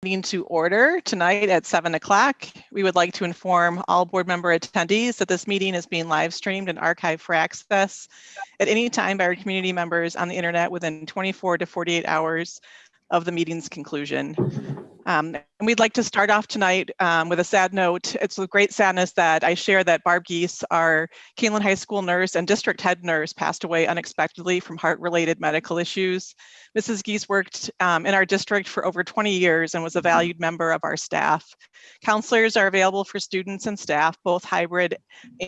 meeting to order tonight at 7 o'clock. We would like to inform all board member attendees that this meeting is being live streamed and archived for access at any time by our community members on the internet within 24 to 48 hours of the meeting's conclusion. And we'd like to start off tonight with a sad note. It's with great sadness that I share that Barb Geese, our Kaneland High School nurse and district head nurse, passed away unexpectedly from heart-related medical issues. Mrs. Geese worked in our district for over 20 years and was a valued member of our staff. Counselors are available for students and staff, both hybrid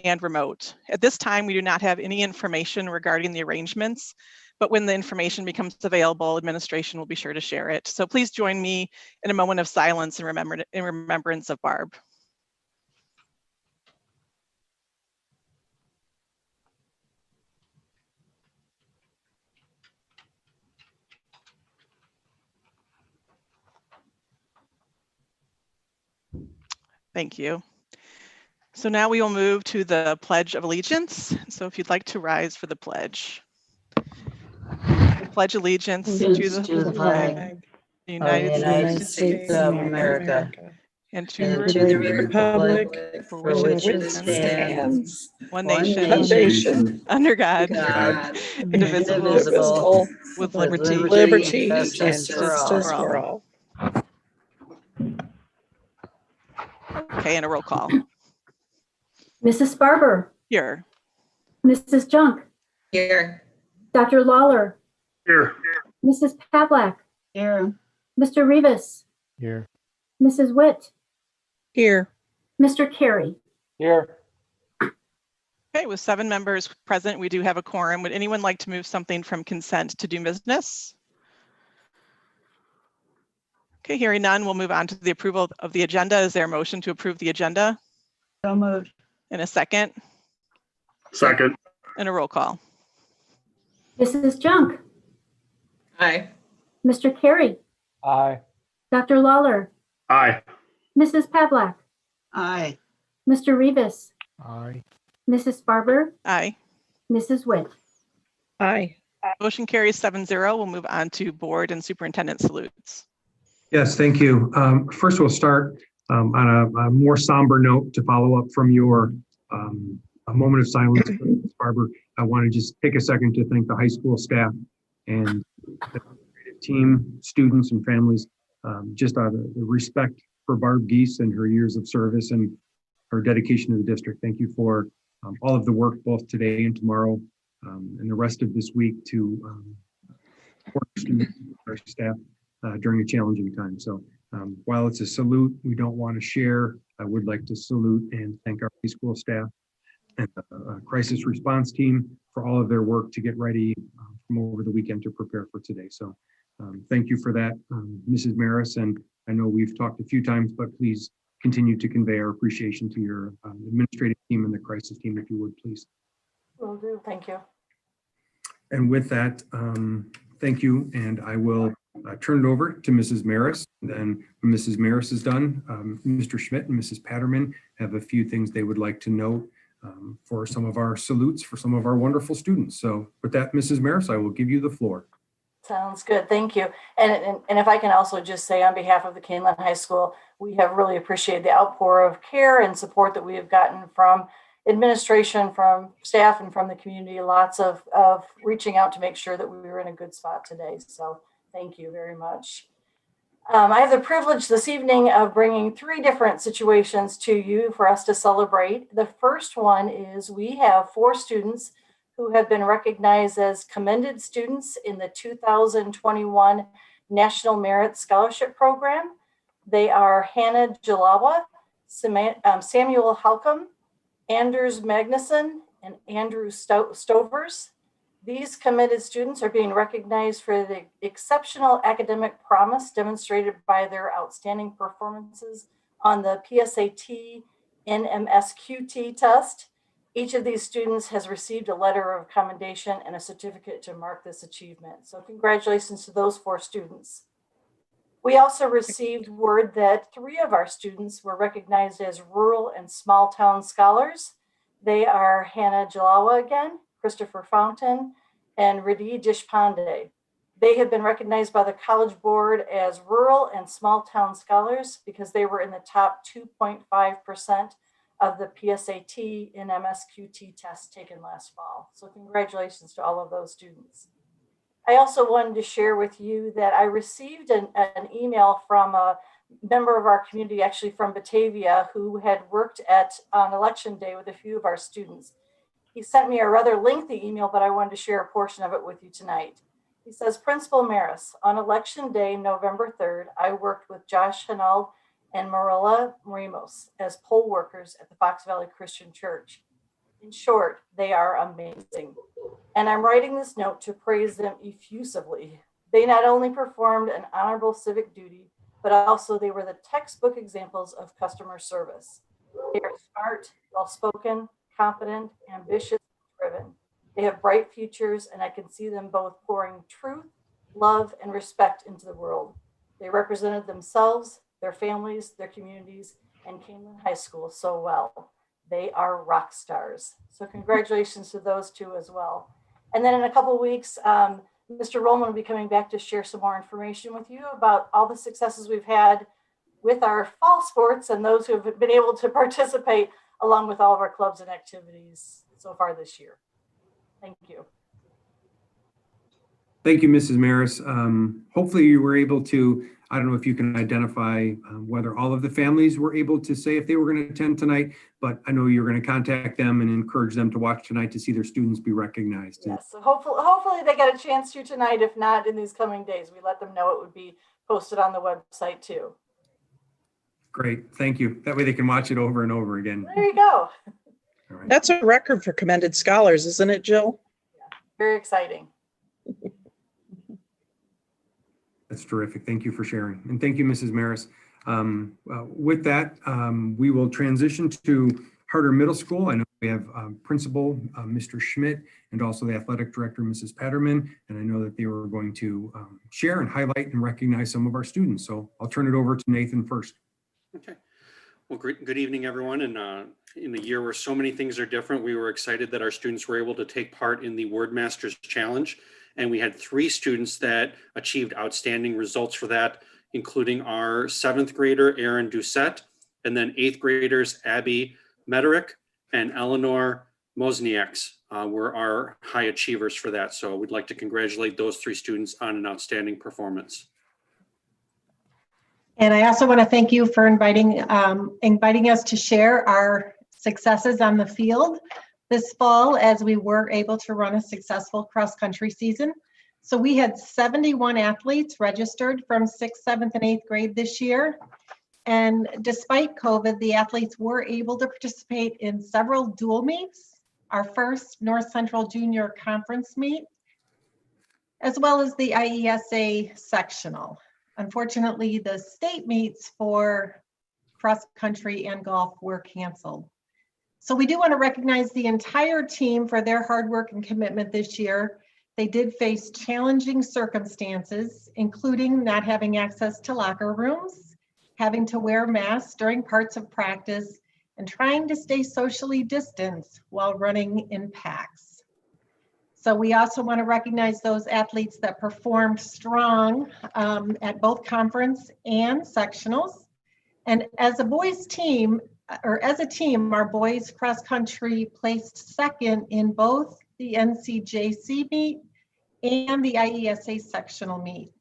and remote. At this time, we do not have any information regarding the arrangements, but when the information becomes available, administration will be sure to share it. So please join me in a moment of silence in remembrance of Barb. Thank you. So now we will move to the Pledge of Allegiance. So if you'd like to rise for the pledge. I pledge allegiance to the flag, the United States of America, and to the republic for which it stands, one nation, under God, indivisible, with liberty and justice for all. Okay, and a roll call. Mrs. Barber. Here. Mrs. Junk. Here. Dr. Lawler. Here. Mrs. Pavlak. Here. Mr. Rivas. Here. Mrs. Witt. Here. Mr. Carey. Here. Okay, with 7 members present, we do have a quorum. Would anyone like to move something from consent to do business? Okay, hearing none, we'll move on to the approval of the agenda. Is there a motion to approve the agenda? So moved. In a second? Second. And a roll call. Mrs. Junk. Aye. Mr. Carey. Aye. Dr. Lawler. Aye. Mrs. Pavlak. Aye. Mr. Rivas. Aye. Mrs. Barber. Aye. Mrs. Witt. Aye. Motion carries 7-0. We'll move on to board and superintendent salutes. Yes, thank you. First, we'll start on a more somber note to follow up from your a moment of silence, Ms. Barber. I want to just take a second to thank the high school staff and the team, students, and families, just out of the respect for Barb Geese and her years of service and her dedication to the district. Thank you for all of the work both today and tomorrow and the rest of this week to support students and our staff during a challenging time. So while it's a salute we don't want to share, I would like to salute and thank our high school staff and the crisis response team for all of their work to get ready from over the weekend to prepare for today. So thank you for that, Mrs. Maris. And I know we've talked a few times, but please continue to convey our appreciation to your administrative team and the crisis team, if you would, please. Will do. Thank you. And with that, thank you. And I will turn it over to Mrs. Maris. Then when Mrs. Maris is done, Mr. Schmidt and Mrs. Patterman have a few things they would like to note for some of our salutes for some of our wonderful students. So with that, Mrs. Maris, I will give you the floor. Sounds good. Thank you. And if I can also just say on behalf of the Kaneland High School, we have really appreciated the outpour of care and support that we have gotten from administration, from staff, and from the community. Lots of reaching out to make sure that we were in a good spot today. So thank you very much. I have the privilege this evening of bringing 3 different situations to you for us to celebrate. The first one is we have 4 students who have been recognized as commended students in the 2021 National Merit Scholarship Program. They are Hannah Jalawa, Samuel Halcom, Anders Magnuson, and Andrew Stovers. These commended students are being recognized for the exceptional academic promise demonstrated by their outstanding performances on the PSAT NMSQT test. Each of these students has received a letter of commendation and a certificate to mark this achievement. So congratulations to those 4 students. We also received word that 3 of our students were recognized as rural and small town scholars. They are Hannah Jalawa again, Christopher Fountain, and Riddhi Deshpande. They have been recognized by the College Board as rural and small town scholars because they were in the top 2.5% of the PSAT and MSQT tests taken last fall. So congratulations to all of those students. I also wanted to share with you that I received an email from a member of our community, actually from Batavia, who had worked on election day with a few of our students. He sent me a rather lengthy email, but I wanted to share a portion of it with you tonight. He says, Principal Maris, on election day, November 3rd, I worked with Josh Hinault and Marilla Ramos as poll workers at the Fox Valley Christian Church. In short, they are amazing. And I'm writing this note to praise them effusively. They not only performed an honorable civic duty, but also they were the textbook examples of customer service. They are smart, well-spoken, confident, ambitious, and driven. They have bright futures, and I can see them both pouring truth, love, and respect into the world. They represented themselves, their families, their communities, and Kaneland High School so well. They are rock stars. So congratulations to those two as well. And then in a couple of weeks, Mr. Rollman will be coming back to share some more information with you about all the successes we've had with our fall sports and those who have been able to participate along with all of our clubs and activities so far this year. Thank you. Thank you, Mrs. Maris. Hopefully you were able to, I don't know if you can identify whether all of the families were able to say if they were going to attend tonight, but I know you're going to contact them and encourage them to watch tonight to see their students be recognized. Yes, so hopefully they get a chance to tonight. If not, in these coming days, we let them know it would be posted on the website too. Great, thank you. That way they can watch it over and over again. There you go. All right. That's a record for commended scholars, isn't it, Jill? Yeah, very exciting. That's terrific. Thank you for sharing. And thank you, Mrs. Maris. With that, we will transition to Harder Middle School. I know we have Principal Mr. Schmidt and also the Athletic Director, Mrs. Patterman. And I know that they were going to share and highlight and recognize some of our students. So I'll turn it over to Nathan first. Okay. Well, good evening, everyone. And in a year where so many things are different, we were excited that our students were able to take part in the Word Masters Challenge. And we had 3 students that achieved outstanding results for that, including our 7th grader, Aaron Doucette, and then 8th graders, Abby Mederick and Eleanor Mosniaks were our high achievers for that. So we'd like to congratulate those 3 students on an outstanding performance. And I also want to thank you for inviting us to share our successes on the field this fall as we were able to run a successful cross-country season. So we had 71 athletes registered from 6th, 7th, and 8th grade this year. And despite COVID, the athletes were able to participate in several dual meets, our first North Central Junior Conference meet, as well as the IESA sectional. Unfortunately, the state meets for cross-country and golf were canceled. So we do want to recognize the entire team for their hard work and commitment this year. They did face challenging circumstances, including not having access to locker rooms, having to wear masks during parts of practice, and trying to stay socially distanced while running in packs. So we also want to recognize those athletes that performed strong at both conference and sectionals. And as a boys team, or as a team, our boys cross country placed 2nd in both the NCJC meet and the IESA sectional meet.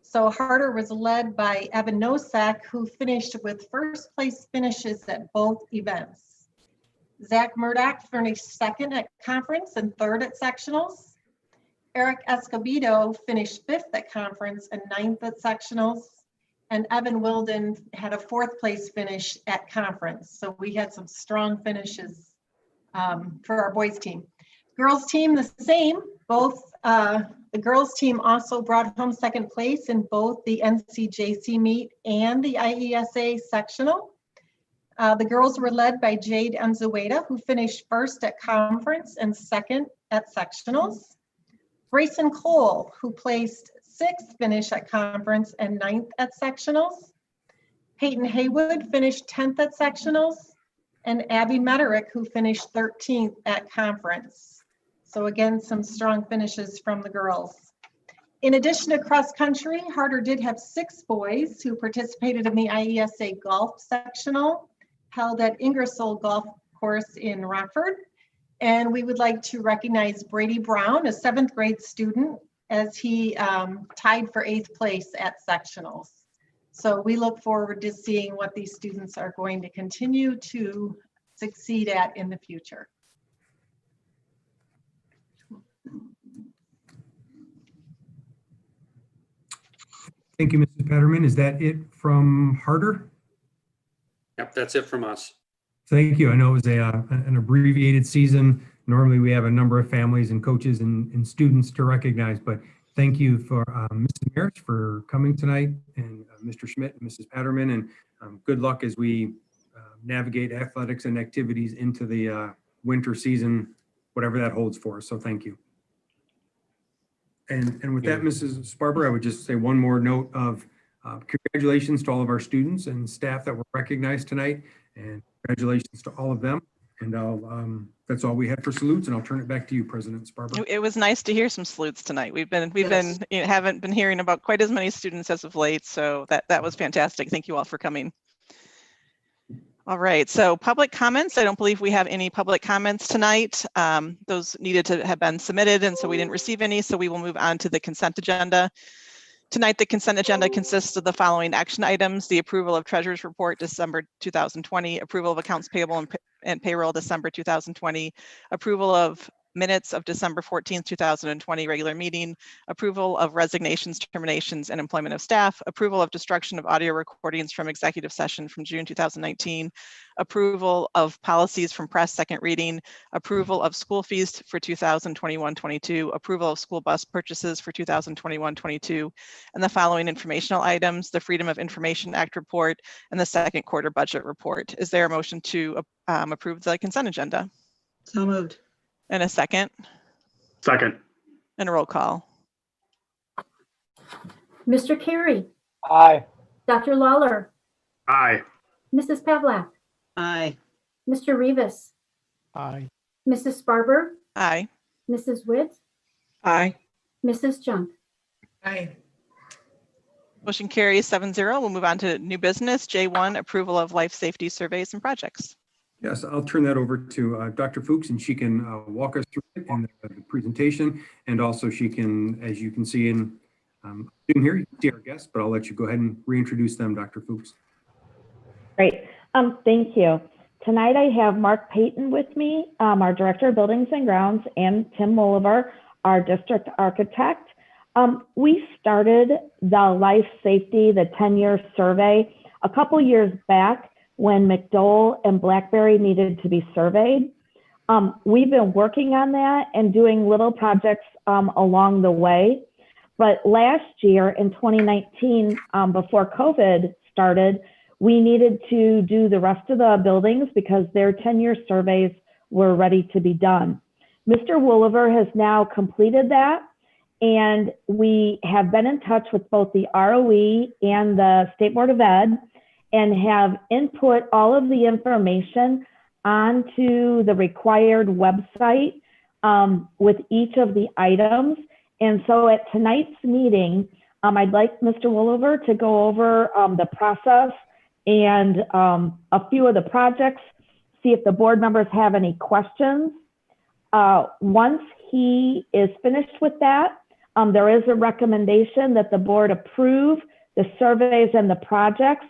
So Harder was led by Evan Nosak, who finished with 1st place finishes at both events. Zach Murdoch finished 2nd at conference and 3rd at sectionals. Eric Escobedo finished 5th at conference and 9th at sectionals. And Evan Wilden had a 4th place finish at conference. So we had some strong finishes for our boys team. Girls team, the same. Both the girls team also brought home 2nd place in both the NCJC meet and the IESA sectional. The girls were led by Jade Enzueta, who finished 1st at conference and 2nd at sectionals. Grayson Cole, who placed 6th finish at conference and 9th at sectionals. Peyton Haywood finished 10th at sectionals, and Abby Mederick, who finished 13th at conference. So again, some strong finishes from the girls. In addition to cross country, Harder did have 6 boys who participated in the IESA golf sectional held at Ingersoll Golf Course in Rockford. And we would like to recognize Brady Brown, a 7th grade student, as he tied for 8th place at sectionals. So we look forward to seeing what these students are going to continue to succeed at in the future. Thank you, Mrs. Petterman. Is that it from Harder? Yep, that's it from us. Thank you. I know it was an abbreviated season. Normally we have a number of families and coaches and students to recognize, but thank you for Mrs. Marich for coming tonight, and Mr. Schmidt and Mrs. Patterman, and good luck as we navigate athletics and activities into the winter season, whatever that holds for us. So thank you. And with that, Mrs. Sparber, I would just say one more note of congratulations to all of our students and staff that were recognized tonight, and congratulations to all of them. And that's all we had for salutes, and I'll turn it back to you, President Sparber. It was nice to hear some salutes tonight. Haven't been hearing about quite as many students as of late, so that was fantastic. Thank you all for coming. All right, so public comments. I don't believe we have any public comments tonight. Those needed to have been submitted, and so we didn't receive any, so we will move on to the consent agenda. Tonight, the consent agenda consists of the following action items: the approval of Treasurer's Report, December 2020, approval of accounts payable and payroll, December 2020, approval of minutes of December 14th, 2020 regular meeting, approval of resignations, terminations, and employment of staff, approval of destruction of audio recordings from executive session from June 2019, approval of policies from press, second reading, approval of school fees for 2021-22, approval of school bus purchases for 2021-22, and the following informational items: the Freedom of Information Act report and the second quarter budget report. Is there a motion to approve the consent agenda? So moved. And a second? Second. And a roll call. Mr. Carey, Aye. Dr. Lawler, Aye. Mrs. Pavlak, Aye. Mr. Rivas, Aye. Mrs. Sparber, Aye. Mrs. Witt, Aye. Mrs. Junk. Aye. Motion carries 7-0. We'll move on to new business. J1, approval of life safety surveys and projects. Yes, I'll turn that over to Dr. Fuchs, and she can walk us through it in the presentation. And also she can, as you can see in here, you can see our guests, but I'll let you go ahead and reintroduce them, Dr. Fuchs. Great. Thank you. Tonight I have Mark Payton with me, our Director of Buildings and Grounds, and Tim Molliver, our District Architect. We started the life safety, the 10-year survey, a couple years back when McDowell and Blackberry needed to be surveyed. We've been working on that and doing little projects along the way. But last year in 2019, before COVID started, we needed to do the rest of the buildings because their 10-year surveys were ready to be done. Mr. Wolliver has now completed that, and we have been in touch with both the ROE and the State Board of Ed and have input all of the information onto the required website with each of the items. And so at tonight's meeting, I'd like Mr. Wolliver to go over the process and a few of the projects, see if the board members have any questions. Once he is finished with that, there is a recommendation that the board approve the surveys and the projects.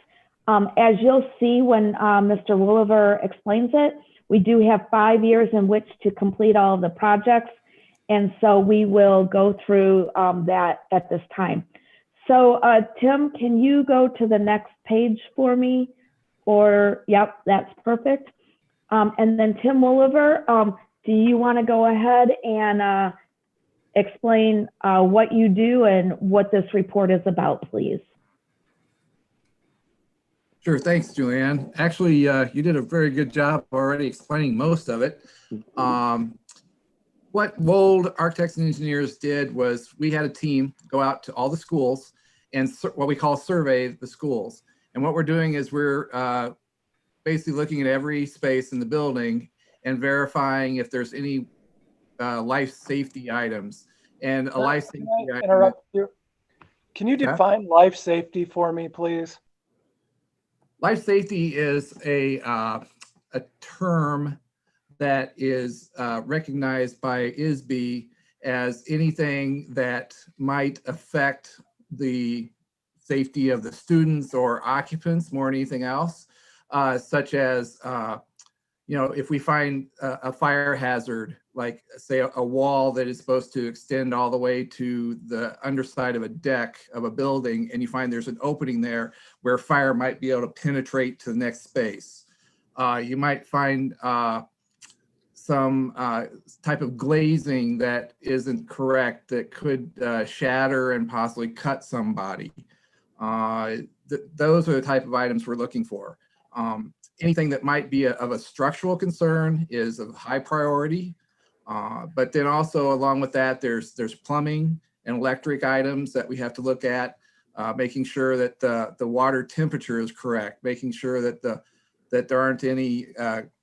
As you'll see when Mr. Wolliver explains it, we do have 5 years in which to complete all of the projects. And so we will go through that at this time. So Tim, can you go to the next page for me? Or, yep, that's perfect. And then Tim Wolliver, do you want to go ahead and explain what you do and what this report is about, please? Sure, thanks, Julianne. Actually, you did a very good job already explaining most of it. What Wold Architects and Engineers did was we had a team go out to all the schools and what we call survey the schools. And what we're doing is we're basically looking at every space in the building and verifying if there's any life safety items. And a life Can safety I item. interrupt you? Can you Yeah. define life safety for me, please? Life safety is a term that is recognized by ISB as anything that might affect the safety of the students or occupants more than anything else, such as, if we find a fire hazard, like say a wall that is supposed to extend all the way to the underside of a deck of a building, and you find there's an opening there where fire might be able to penetrate to the next space. You might find some type of glazing that isn't correct that could shatter and possibly cut somebody. Those are the type of items we're looking for. Anything that might be of a structural concern is of high priority. But then also along with that, there's plumbing and electric items that we have to look at, making sure that the water temperature is correct, making sure that there aren't any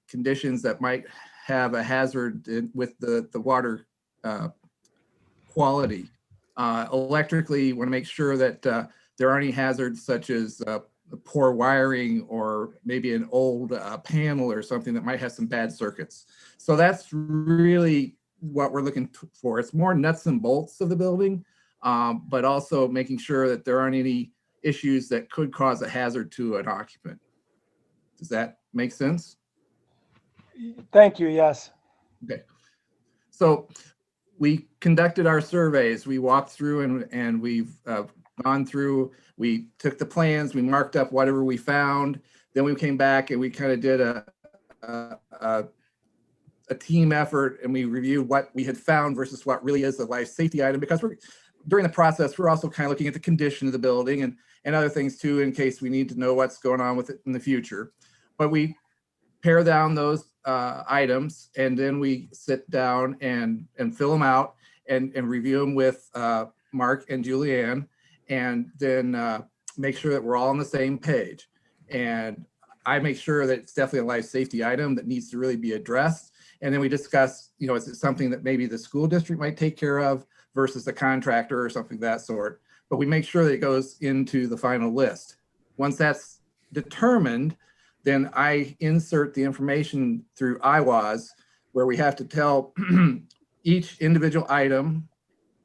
conditions that might have a hazard with the water quality. Electrically, you want to make sure that there aren't any hazards such as poor wiring or maybe an old panel or something that might have some bad circuits. So that's really what we're looking for. It's more nuts and bolts of the building, but also making sure that there aren't any issues that could cause a hazard to an occupant. Does that make sense? Thank you. Yes. Okay. So we conducted our surveys. We walked through and we've gone through, we took the plans, we marked up whatever we found. Then we came back and we kind of did a team effort, and we reviewed what we had found versus what really is a life safety item, because during the process, we're also kind of looking at the condition of the building and other things too, in case we need to know what's going on with it in the future. But we pare down those items, and then we sit down and fill them out and review them with Mark and Julianne, and then make sure that we're all on the same page. And I make sure that it's definitely a life safety item that needs to really be addressed. And then we discuss, is it something that maybe the school district might take care of versus the contractor or something of that sort. But we make sure that it goes into the final list. Once that's determined, then I insert the information through IWAS, where we have to tell each individual item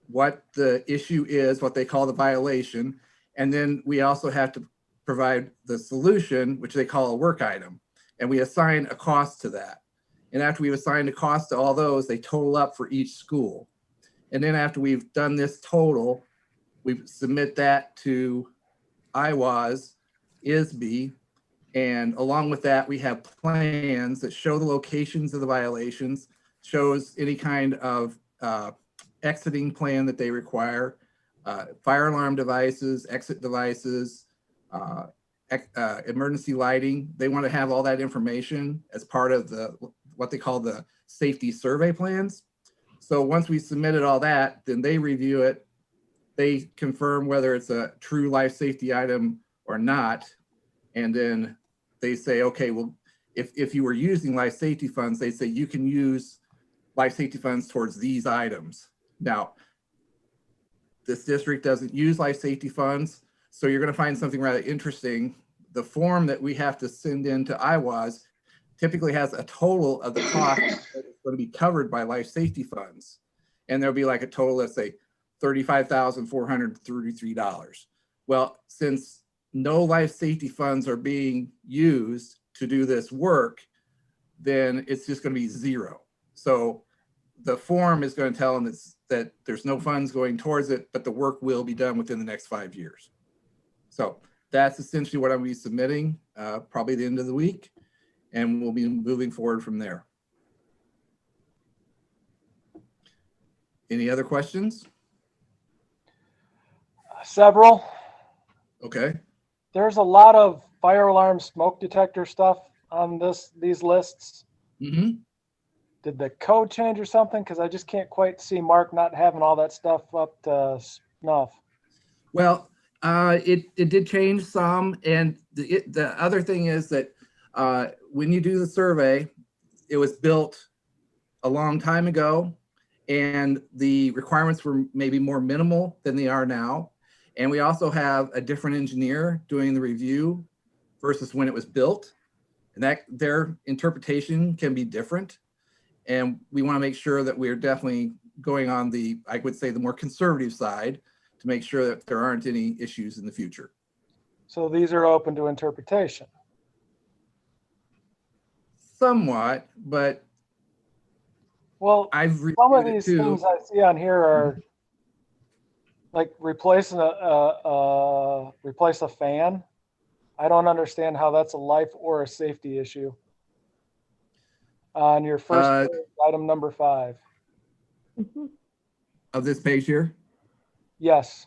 what the issue is, what they call the violation. And then we also have to provide the solution, which they call a work item. And we assign a cost to that. And after we've assigned a cost to all those, they total up for each school. And then after we've done this total, we submit that to IWAS, ISB, and along with that, we have plans that show the locations of the violations, shows any kind of exiting plan that they require, fire alarm devices, exit devices, emergency lighting. They want to have all that information as part of what they call the safety survey plans. So once we submitted all that, then they review it. They confirm whether it's a true life safety item or not. And then they say, okay, well, if you were using life safety funds, they say you can use life safety funds towards these items. Now, this district doesn't use life safety funds, so you're going to find something rather interesting. The form that we have to send in to IWAS typically has a total of the cost that is going to be covered by life safety funds. And there'll be like a total, let's say, $35,433. Well, since no life safety funds are being used to do this work, then it's just going to be zero. So the form is going to tell them that there's no funds going towards it, but the work will be done within the next 5 years. So that's essentially what I'm going to be submitting, probably the end of the week, and we'll be moving forward from there. Any other questions? Several. Okay. There's a lot of fire alarm smoke detector stuff on these lists. Mm-hmm. Did the code change or something? Because I just can't quite see Mark not having all that stuff up to snuff. Well, it did change some. And the other thing is that when you do the survey, it was built a long time ago. and the requirements were maybe more minimal than they are now. And we also have a different engineer doing the review versus when it was built, and that their interpretation can be different. And we want to make sure that we're definitely going on the, I would say, the more conservative side to make sure that there aren't any issues in the future. So these are open to interpretation. Somewhat, but Well, I've some of reviewed it these too. things I see on here are like replace a fan. I don't understand how that's a life or a safety issue. On your first page, item number 5. Mhm. Of this page here. Yes.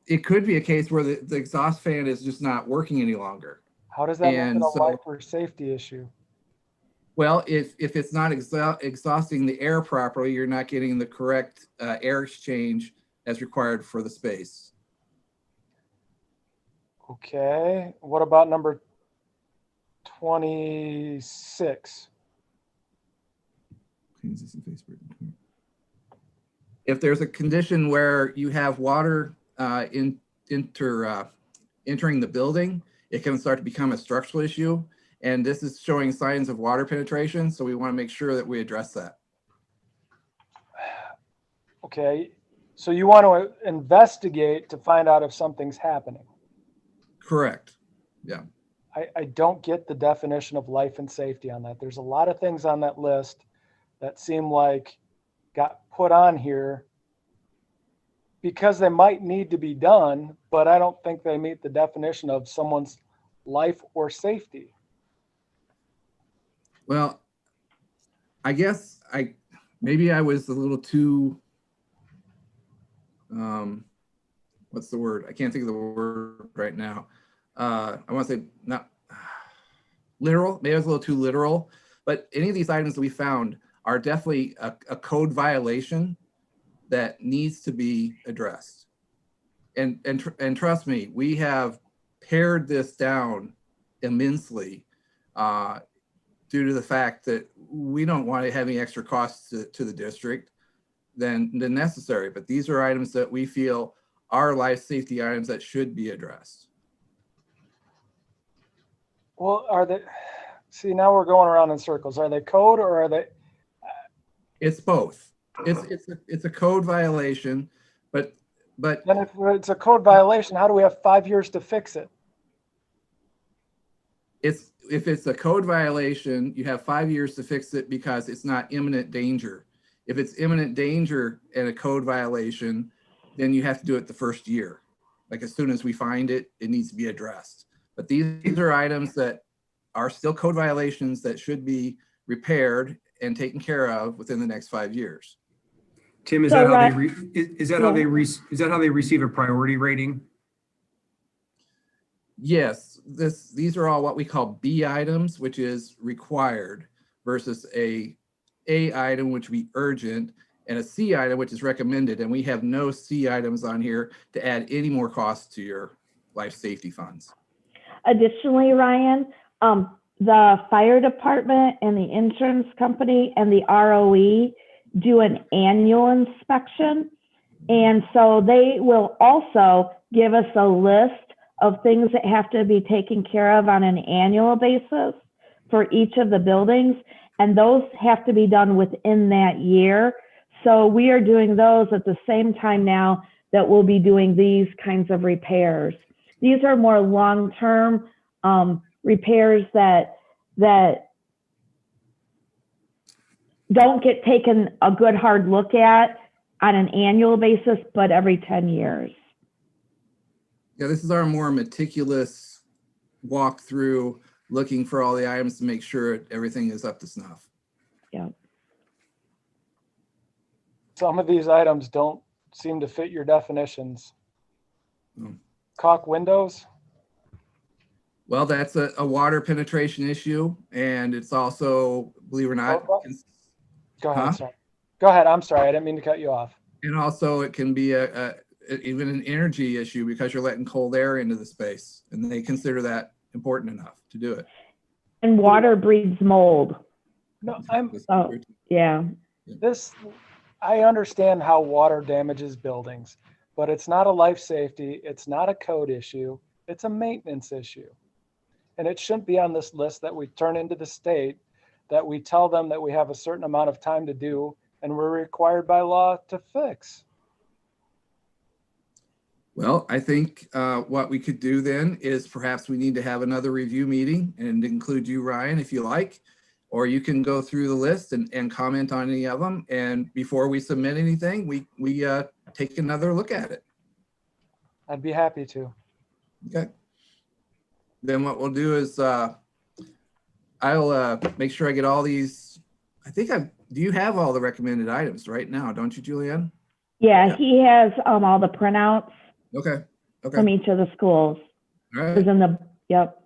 It could be a case where the exhaust fan is just not working any longer. How does that make it And a so- life or safety issue? Well, if it's not exhausting the air properly, you're not getting the correct air exchange as required for the space. Okay. What about number 26? If there's a condition where you have water entering the building, it can start to become a structural issue. And this is showing signs of water penetration. So we want to make sure that we address that. Okay. So you want to investigate to find out if something's happening. Correct. Yeah. I don't get the definition of life and safety on that. There's a lot of things on that list that seem like got put on here because they might need to be done, but I don't think they meet the definition of someone's life or safety. Well, I guess maybe I was a little too, what's the word? I can't think of the word right now. I want to say not literal. Maybe I was a little too literal, but any of these items that we found are definitely a code violation that needs to be addressed. And trust me, we have pared this down immensely due to the fact that we don't want to have any extra costs to the district than necessary. But these are items that we feel are life safety items that should be addressed. Well, are they, see, now we're going around in circles. Are they code or are they? It's both. It's a code violation, but Then if it's a code violation, how do we have 5 years to fix it? if it's a code violation, you have 5 years to fix it because it's not imminent danger. If it's imminent danger and a code violation, then you have to do it the first year. Like as soon as we find it, it needs to be addressed. But these are items that are still code violations that should be repaired and taken care of within the next 5 years. Tim, is So, that how right- is that how they receive a priority rating? Yes, these are all what we call B items, which is required, versus a item, which would be urgent, and a C item, which is recommended. And we have no C items on here to add any more costs to your life safety funds. Additionally, Ryan, the fire department and the insurance company and the ROE do an annual inspection. And so they will also give us a list of things that have to be taken care of on an annual basis for each of the buildings. And those have to be done within that year. So we are doing those at the same time now that we'll be doing these kinds of repairs. These are more long-term repairs that don't get taken a good hard look at on an annual basis, but every 10 years. Yeah, this is our more meticulous walkthrough, looking for all the items to make sure everything is up to snuff. Yeah. Some of these items don't seem to fit your definitions. Hmm. Caulk windows? Well, that's a water penetration issue, and it's also, believe it or not, Go ahead, Huh? sorry. Go ahead, I'm sorry, I didn't mean to cut you off. and also it can be even an energy issue because you're letting cold air into the space, and they consider that important enough to do it. And water breeds mold. No, So, yeah. I understand how water damages buildings, but it's not a life safety. It's not a code issue. It's a maintenance issue. And it shouldn't be on this list that we turn into the state, that we tell them that we have a certain amount of time to do and we're required by law to fix. Well, I think what we could do then is perhaps we need to have another review meeting and include you, Ryan, if you like, or you can go through the list and comment on any of them. And before we submit anything, we take another look at it. I'd be happy to. Okay. Then what we'll do is I'll make sure I get all these. Do you have all the recommended items right now? Don't you, Julianne? Yeah, he has all the printouts Okay. Okay. from each of the schools. All right. Is in the, yep.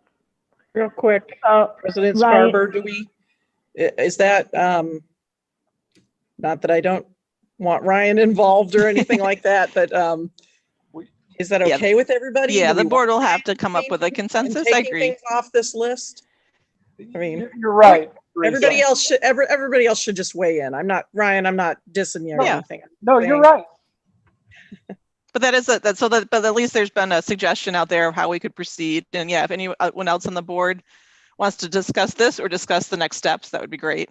Real quick, President Right. Sparber, is that, not that I don't want Ryan involved or anything like that, but is that Yeah. okay with everybody? Yeah, Do the we board will want have to come up with a and consensus. I taking agree. things off this list? I mean, You're right. everybody Teresa. everybody else should just weigh in. I'm not, Ryan, I'm not dissing you or Yeah. anything. No, you're right. But that is but at least there's been a suggestion out there of how we could proceed. And yeah, if anyone else on the board wants to discuss this or discuss the next steps, that would be great.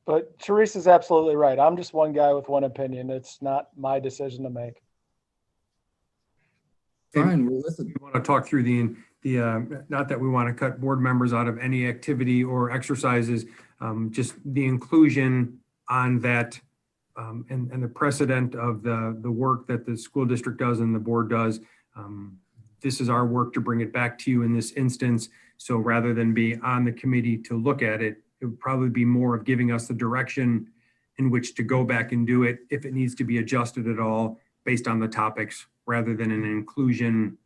But Teresa's absolutely right. I'm just one guy with one opinion. It's not my decision to make. Fine, we'll listen. We want to talk through the not that we want to cut board members out of any activity or exercises, just the inclusion on that and the precedent of the work that the school district does and the board does. This is our work to bring it back to you in this instance. So rather than be on the committee to look at it, it would probably be more of giving us the direction in which to go back and do it if it needs to be adjusted at all based on the topics, rather than an inclusion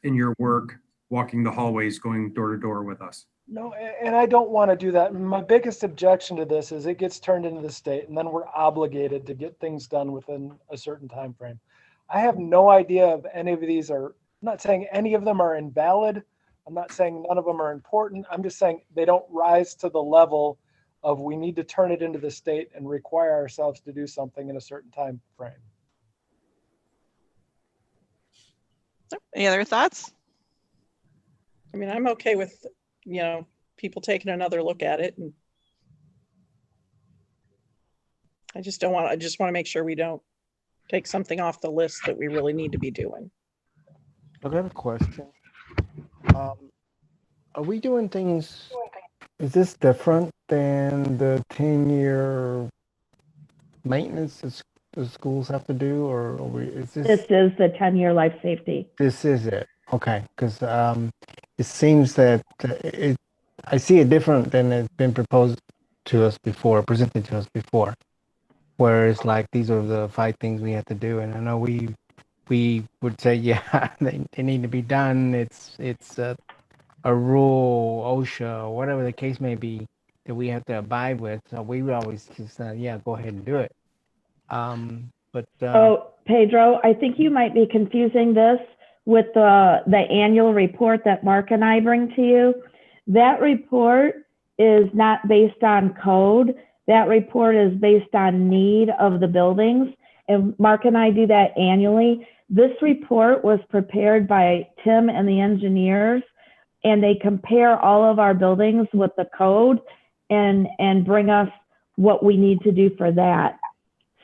in your work, walking the hallways, going door to door with us. No, and I don't want to do that. My biggest objection to this is it gets turned into the state and then we're obligated to get things done within a certain time frame. I have no idea if any of these are, I'm not saying any of them are invalid. I'm not saying none of them are important. I'm just saying they don't rise to the level of we need to turn it into the state and require ourselves to do something in a certain time frame. Any other thoughts? I mean, I'm okay with, people taking another look at it. And I just want to make sure we don't take something off the list that we really need to be doing. I got a question. Are we doing things, is this different than the 10-year maintenance the schools have to do, or is this? This is the 10-year life safety. This is it. Okay, because it seems that I see it different than it's been proposed to us before, presented to us before, where it's like, these are the 5 things we have to do. And I know we would say, yeah, they need to be done. It's a rule, OSHA, or whatever the case may be, that we have to abide with. So we would always just, yeah, go ahead and do it. Pedro, I think you might be confusing this with the annual report that Mark and I bring to you. That report is not based on code. That report is based on need of the buildings. And Mark and I do that annually. This report was prepared by Tim and the engineers, and they compare all of our buildings with the code and bring us what we need to do for that.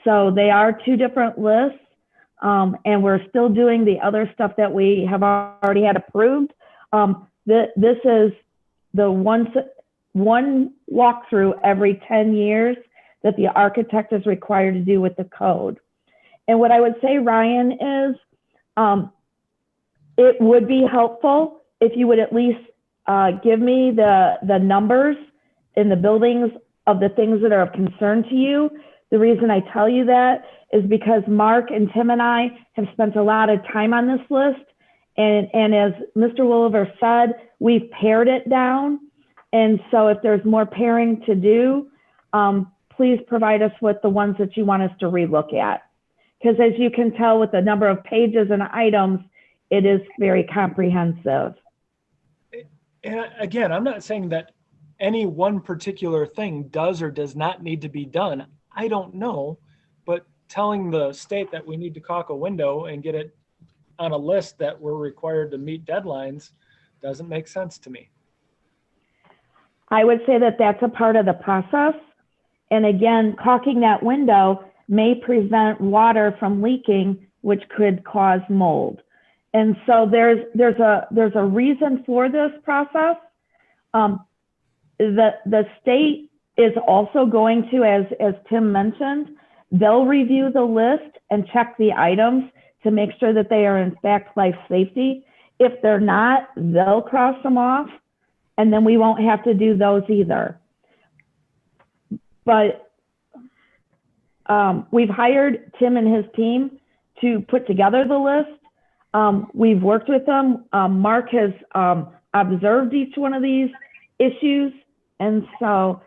So they are 2 different lists, and we're still doing the other stuff that we have already had approved. This is the one walkthrough every 10 years that the architect is required to do with the code. And what I would say, Ryan, is it would be helpful if you would at least give me the numbers in the buildings of the things that are of concern to you. The reason I tell you that is because Mark and Tim and I have spent a lot of time on this list. And as Mr. Williver said, we've pared it down. And so if there's more paring to do, please provide us with the ones that you want us to relook at. Because as you can tell with the number of pages and items, it is very comprehensive. And again, I'm not saying that any one particular thing does or does not need to be done, I don't know. But telling the state that we need to caulk a window and get it on a list that we're required to meet deadlines doesn't make sense to me. I would say that that's a part of the process. And again, caulking that window may prevent water from leaking, which could cause mold. And so there's a reason for this process. The state is also going to, as Tim mentioned, they'll review the list and check the items to make sure that they are in fact life safety. If they're not, they'll cross them off, and then we won't have to do those either. But we've hired Tim and his team to put together the list. We've worked with them. Mark has observed each one of these issues. And so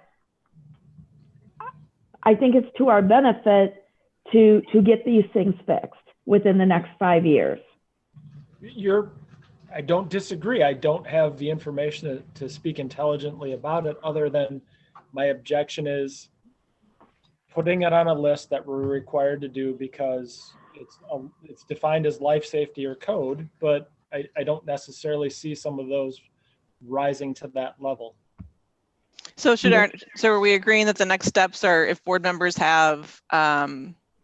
I think it's to our benefit to get these things fixed within the next 5 years. I don't disagree. I don't have the information to speak intelligently about it, other than my objection is putting it on a list that we're required to do because it's defined as life safety or code, but I don't necessarily see some of those rising to that level. So are we agreeing that the next steps are, if board members have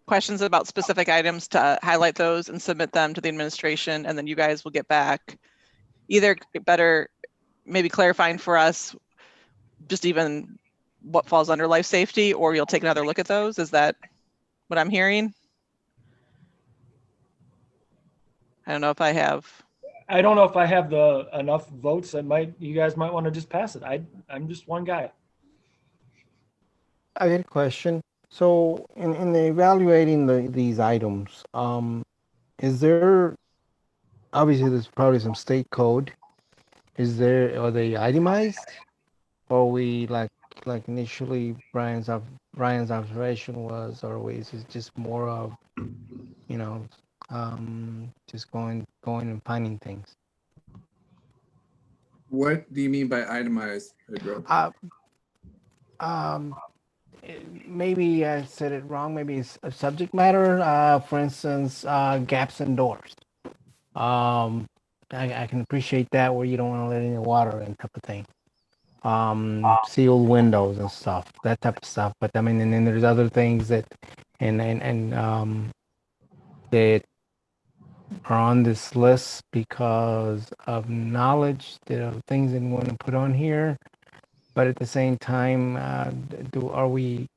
questions about specific items, to highlight those and submit them to the administration, and then you guys will get back either better, maybe clarifying for us just even what falls under life safety, or you'll take another look at those? Is that what I'm hearing? I don't know if I have. I don't know if I have enough votes that you guys might want to just pass it. I'm just one guy. I had a question. So in evaluating these items, is there, obviously there's probably some state code. Are they itemized? Or we like initially Ryan's observation was, or is it just more of, just going and finding things? What do you mean by itemized, Pedro? Maybe I said it wrong. Maybe it's a subject matter. For instance, gaps in doors. I can appreciate that, where you don't want to let any water in, type of thing. Sealed windows and stuff, that type of stuff. But I mean, and then there's other things that that are on this list because of knowledge, that are things that we want to put on here. But at the same time, are we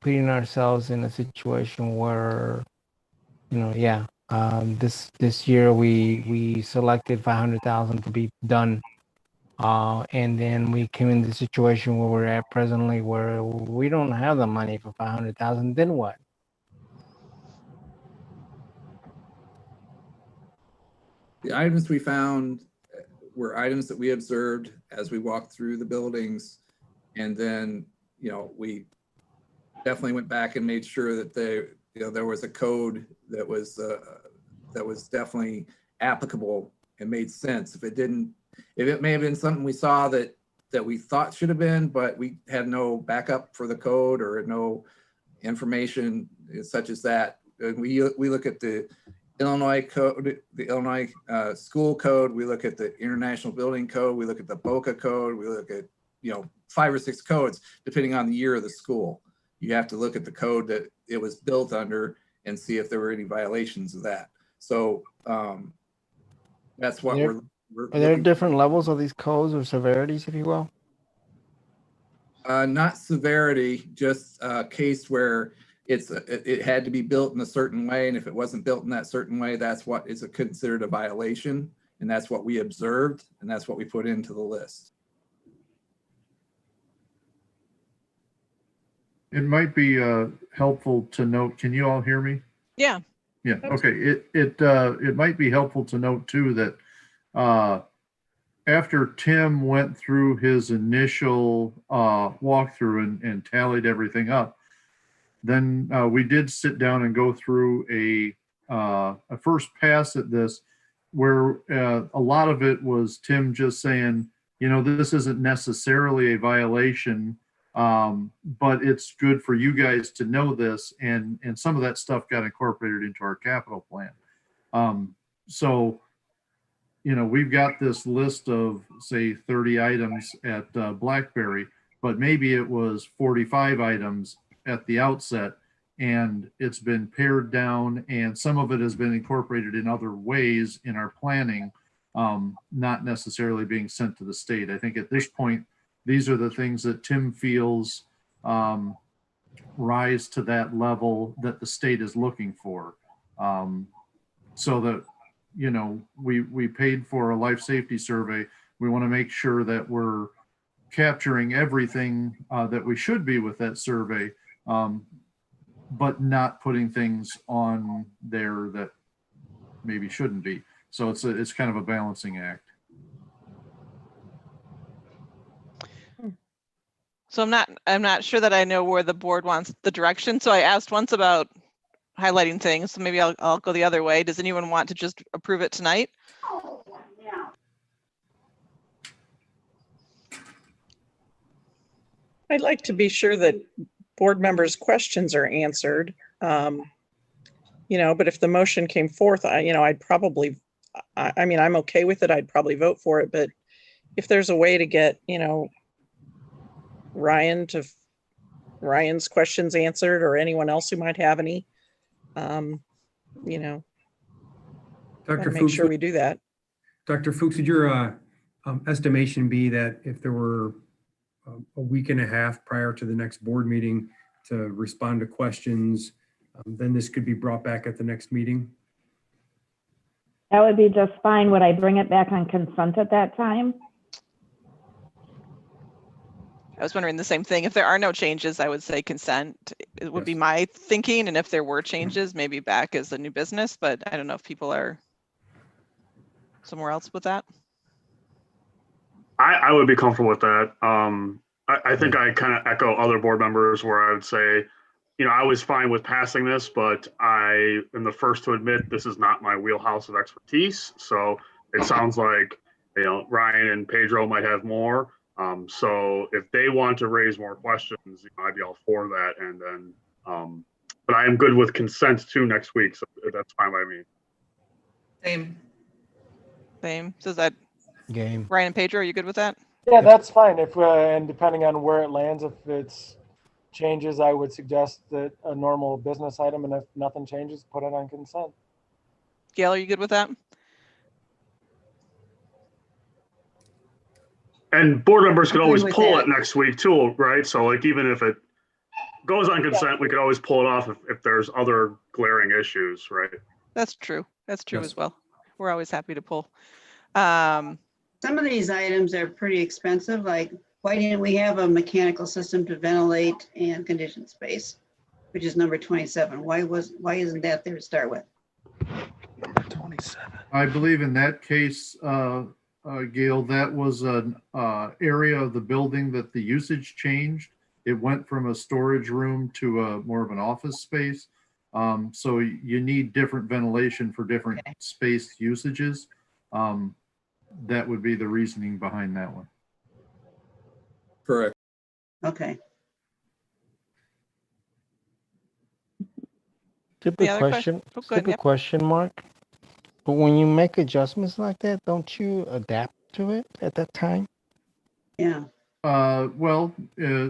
putting ourselves in a situation where, this year we selected 500,000 to be done, and then we came in the situation where we're at presently, where we don't have the money for 500,000. Then what? The items we found were items that we observed as we walked through the buildings. And then, we definitely went back and made sure that there was a code that was definitely applicable and made sense. If it may have been something we saw that we thought should have been, but we had no backup for the code or no information such as that. We look at the Illinois code, the Illinois school code. We look at the International Building Code. We look at the BOCA code. We look at 5 or 6 codes depending on the year of the school. You have to look at the code that it was built under and see if there were any violations of that. So that's what we're Are there different levels of these codes or severities, if you will? Not severity, just a case where it had to be built in a certain way, and if it wasn't built in that certain way, that's what is considered a violation, and that's what we observed, and that's what we put into the list. It might be helpful to note. Can you all hear me? Yeah. Yeah. Okay. It might be helpful to note too that after Tim went through his initial walkthrough and tallied everything up, then we did sit down and go through a first pass at this, where a lot of it was Tim just saying, this isn't necessarily a violation, but it's good for you guys to know this. And some of that stuff got incorporated into our capital plan. So, we've got this list of, say, 30 items at Blackberry, but maybe it was 45 items at the outset, and it's been pared down, and some of it has been incorporated in other ways in our planning, not necessarily being sent to the state. I think at this point, these are the things that Tim feels rise to that level that the state is looking for. So that, we paid for a life safety survey. We want to make sure that we're capturing everything that we should be with that survey, but not putting things on there that maybe shouldn't be. So it's kind of a balancing act. So I'm not sure that I know where the board wants the direction. So I asked once about highlighting things. So maybe I'll go the other way. Does anyone want to just approve it tonight? I'd like to be sure that board members' questions are answered. But if the motion came forth, I'd probably, I'm okay with it. I'd probably vote for it. But if there's a way to get, Ryan's questions answered, or anyone else who might have any, Dr. make Fuchs, sure we do that. Dr. Fuchs, would your estimation be that if there were a week and a half prior to the next board meeting to respond to questions, then this could be brought back at the next meeting? That would be just fine. Would I bring it back on consent at that time? I was wondering the same thing. If there are no changes, I would say consent. It would be my thinking. And if there were changes, maybe back as a new business, but I don't know if people are somewhere else with that. I would be comfortable with that. I think I kind of echo other board members where I would say, I was fine with passing this, but I am the first to admit this is not my wheelhouse of expertise. So it sounds like, Ryan and Pedro might have more. So if they want to raise more questions, I'd be all for that. And then, but I am good with consent too next week. So that's fine by me. Same. So is that Game. Ryan and Pedro, are you good with that? Yeah, that's fine. And depending on where it lands, if it's changes, I would suggest that a normal business item, and if nothing changes, put it on consent. Gail, are you good with that? And board members could always pull it next week too, right? So like, even if it goes on consent, we could always pull it off if there's other glaring issues, right? That's true. That's true as well. We're always happy to pull. Some of these items are pretty expensive. Like, why didn't we have a mechanical system to ventilate and condition space, which is number 27? Why isn't that there to start with? Number 27. I believe in that case, Gail, that was an area of the building that the usage changed. It went from a storage room to a more of an office space. So you need different ventilation for different space usages. That would be the reasoning behind that one. Correct. Okay. Stupid question. Stupid question, Mark. But when you make adjustments like that, don't you adapt to it at that time? Yeah. Well,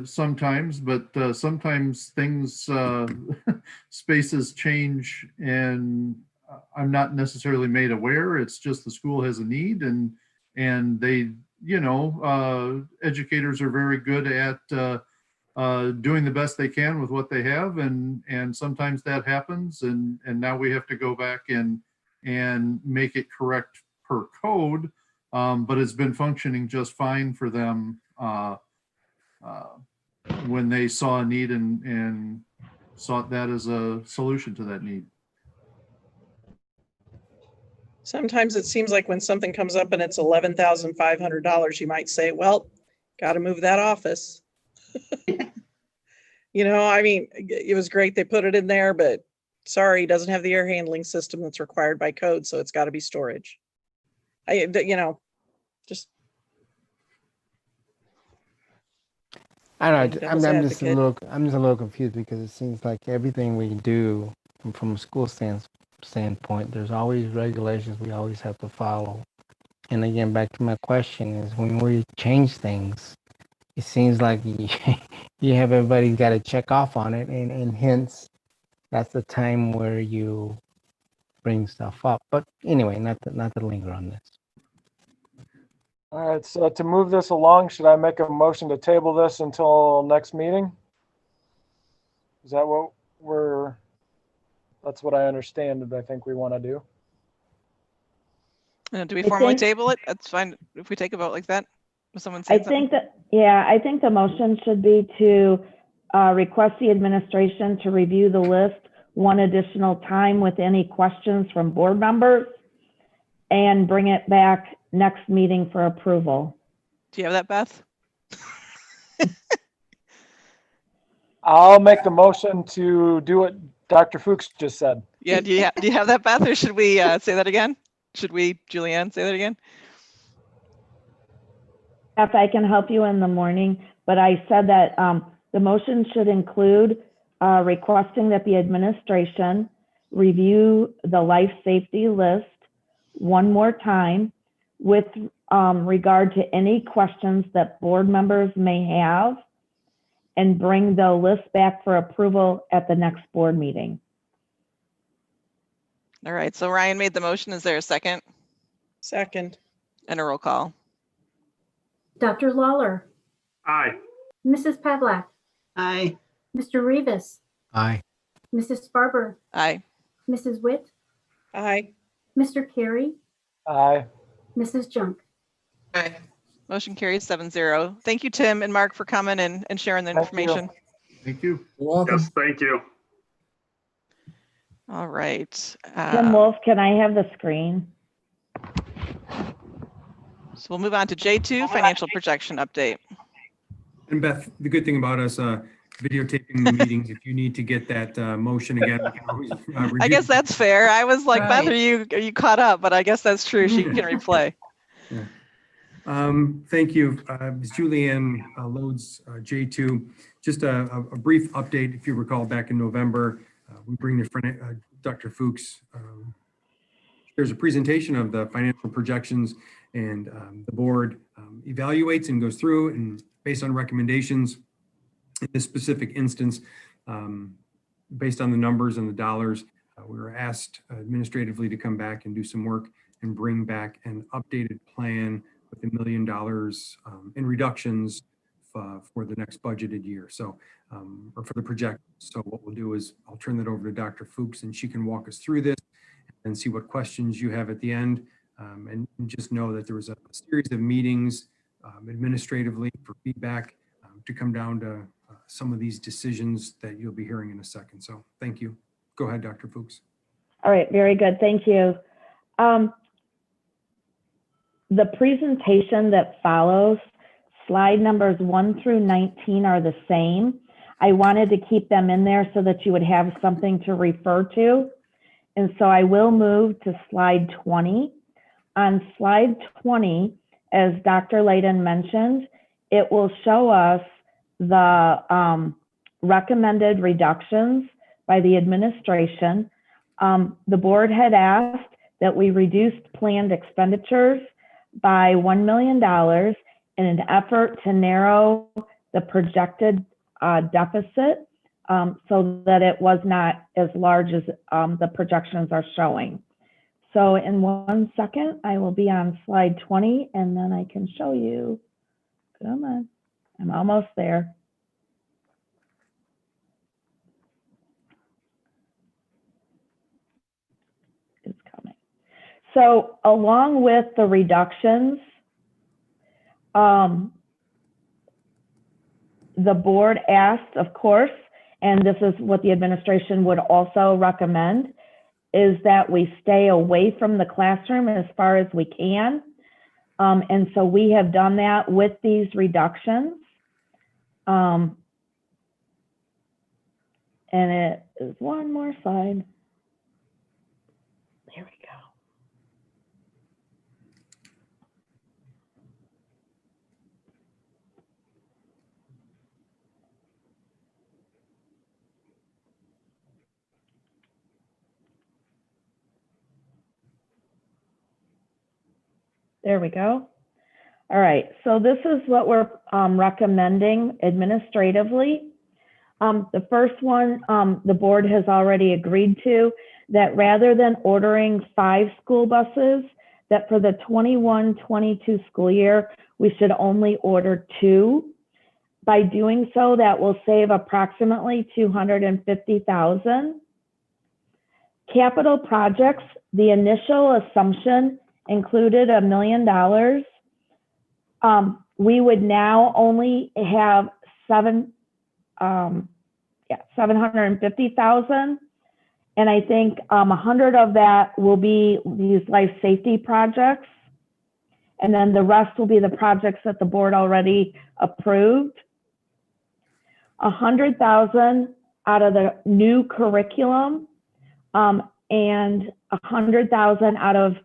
sometimes, but sometimes things, spaces change, and I'm not necessarily made aware. It's just the school has a need, and they, educators are very good at doing the best they can with what they have, and sometimes that happens, and now we have to go back and make it correct per code, but it's been functioning just fine for them when they saw a need and sought that as a solution to that need. Sometimes it seems like when something comes up and it's $11,500, you might say, well, got to move that office. It was great they put it in there, but sorry, it doesn't have the air handling system that's required by code, so it's got to be storage. Just I don't know. Devil's I'm just a advocate. little confused because it seems like everything we do from a school standpoint, there's always regulations we always have to follow. And again, back to my question is when we change things, it seems like you have everybody's got to check off on it, and hence that's the time where you bring stuff up. But anyway, not to linger on this. All right, so to move this along, should I make a motion to table this until next meeting? Is that what that's what I understand that I think we want to do? Do we I formally think- table it? That's fine if we take a vote like that. If someone I says something. think that, yeah, I think the motion should be to request the administration to review the list one additional time with any questions from board members and bring it back next meeting for approval. Do you have that, Beth? I'll make the motion to do what Dr. Fuchs just said. Yeah, do you have that, Beth, or should we say that again? Should we, Julianne, say that again? If I can help you in the morning, but I said that the motion should include requesting that the administration review the life safety list one more time with regard to any questions that board members may have, and bring the list back for approval at the next board meeting. All right, so Ryan made the motion. Is there a second? Second. And a roll call. Dr. Lawler, Aye. Mrs. Pavlak, Aye. Mr. Rivas, Aye. Mrs. Sparber, Aye. Mrs. Witt, Aye. Mr. Carey, Aye. Mrs. Junk. Aye. Motion carries 7-0. Thank you, Tim and Mark, for coming and sharing the Thank you. information. Thank you. You're welcome. Yes, thank you. All right. Tim Wolf, can I have the screen? So we'll move on to J2, financial projection update. And Beth, the good thing about us videotaping the meetings, if you need to get that motion again, we can always review. I guess that's fair. I was like, Right. Beth, are you caught up? But I guess that's true. She can replay. Yeah. Thank you. As Julianne loads J2, just a brief update. If you recall, back in November, we bring the Dr. Fuchs. There's a presentation of the financial projections, and the board evaluates and goes through, and based on recommendations, in this specific instance, based on the numbers and the dollars, we were asked administratively to come back and do some work and bring back an updated plan with $1 million in reductions for the next budgeted year. So, or for the project. So what we'll do is I'll turn that over to Dr. Fuchs, and she can walk us through this and see what questions you have at the end. And just know that there was a series of meetings administratively for feedback to come down to some of these decisions that you'll be hearing in a second. So thank you. Go ahead, Dr. Fuchs. All right, very good. Thank you. The presentation that follows, slide numbers 1 through 19 are the same. I wanted to keep them in there so that you would have something to refer to. And so I will move to slide 20. On slide 20, as Dr. Layden mentioned, it will show us the recommended reductions by the administration. The board had asked that we reduced planned expenditures by $1 million in an effort to narrow the projected deficit so that it was not as large as the projections are showing. So in 1 second, I will be on slide 20, and then I can show you. Come on, I'm almost there. It's coming. So along with the reductions, the board asked, of course, and this is what the administration would also recommend, is that we stay away from the classroom as far as we can. And so we have done that with these reductions. And it is one more slide. There we go. There we go. All right, so this is what we're recommending administratively. The first one, the board has already agreed to, that rather than ordering 5 school buses, that for the 21-22 school year, we should only order 2. By doing so, that will save approximately $250,000. Capital projects, the initial assumption included $1 million. We would now only have $750,000. And I think 100 of that will be these life safety projects. And then the rest will be the projects that the board already approved. 100,000 out of the new curriculum, and 100,000 out of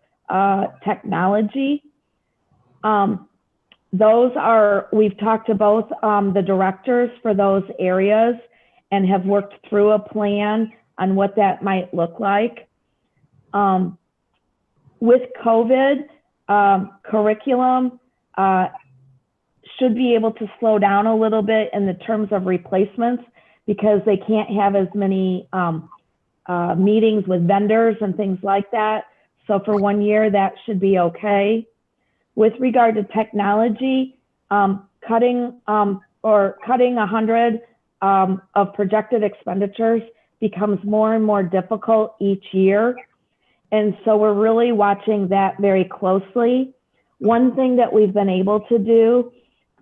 technology. Those are, we've talked to both the directors for those areas and have worked through a plan on what that might look like. With COVID, curriculum should be able to slow down a little bit in the terms of replacements because they can't have as many meetings with vendors and things like that. So for 1 year, that should be okay. With regard to technology, cutting 100 of projected expenditures becomes more and more difficult each year. And so we're really watching that very closely. One thing that we've been able to do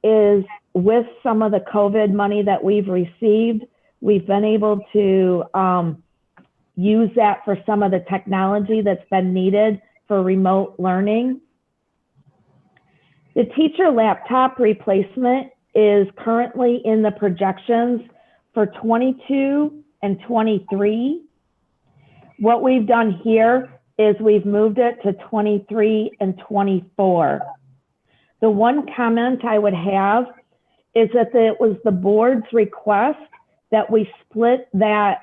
is with some of the COVID money that we've received, we've been able to use that for some of the technology that's been needed for remote learning. The teacher laptop replacement is currently in the projections for 22 and 23. What we've done here is we've moved it to 23 and 24. The one comment I would have is that it was the board's request that we split that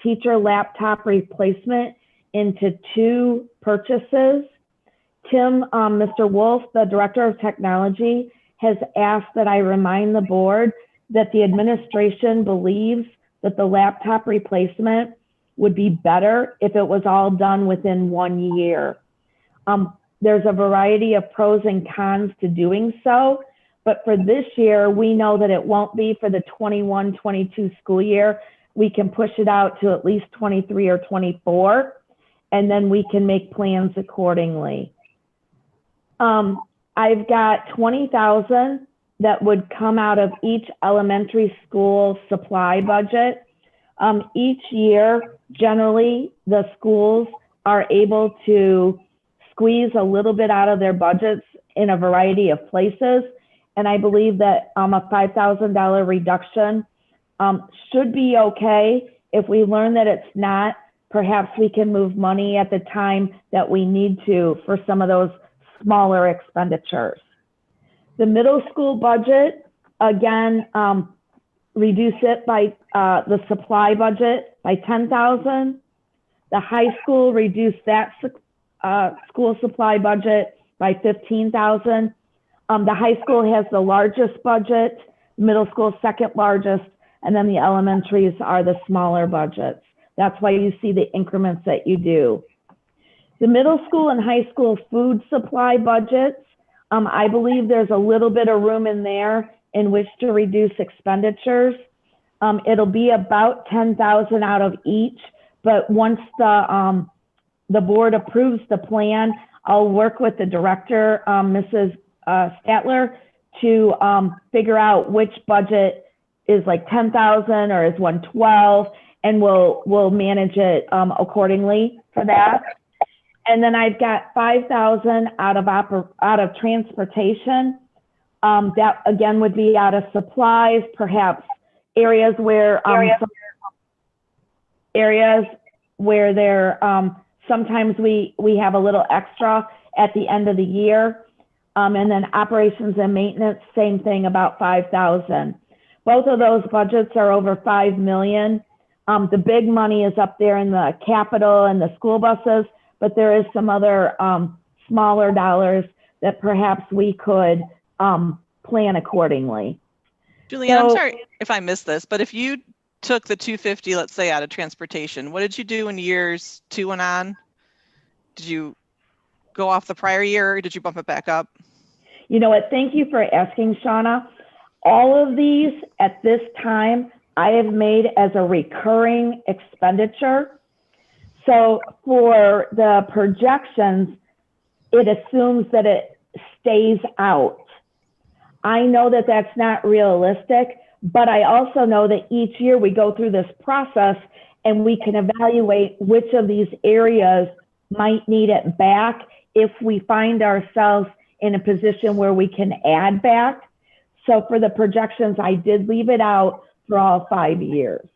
teacher laptop replacement into 2 purchases. Tim, Mr. Wolf, the Director of Technology, has asked that I remind the board that the administration believes that the laptop replacement would be better if it was all done within 1 year. There's a variety of pros and cons to doing so, but for this year, we know that it won't be for the 21-22 school year. We can push it out to at least 23 or 24, and then we can make plans accordingly. I've got 20,000 that would come out of each elementary school supply budget. Each year, generally, the schools are able to squeeze a little bit out of their budgets in a variety of places. And I believe that a $5,000 reduction should be okay. If we learn that it's not, perhaps we can move money at the time that we need to for some of those smaller expenditures. The middle school budget, again, reduce it by the supply budget by 10,000. The high school reduce that school supply budget by 15,000. The high school has the largest budget, middle school second largest, and then the elementaries are the smaller budgets. That's why you see the increments that you do. The middle school and high school food supply budgets, I believe there's a little bit of room in there in which to reduce expenditures. It'll be about 10,000 out of each, but once the board approves the plan, I'll work with the director, Mrs. Statler, to figure out which budget is like 10,000 or is 112, and we'll manage it accordingly for that. And then I've got 5,000 out of transportation. That again would be out of supplies, perhaps areas where there sometimes we have a little extra at the end of the year. And then operations and maintenance, same thing, about 5,000. Both of those budgets are over 5 million. The big money is up there in the capital and the school buses, but there is some other smaller dollars that perhaps we could plan accordingly. Julianne, I'm So- sorry if I missed this, but if you took the 250, let's say, out of transportation, what did you do in years 2 and on? Did you go off the prior year or did you bump it back up? You know what? Thank you for asking, Shauna. All of these at this time, I have made as a recurring expenditure. So for the projections, it assumes that it stays out. I know that that's not realistic, but I also know that each year we go through this process and we can evaluate which of these areas might need it back if we find ourselves in a position where we can add back. So for the projections, I did leave it out for all 5 years.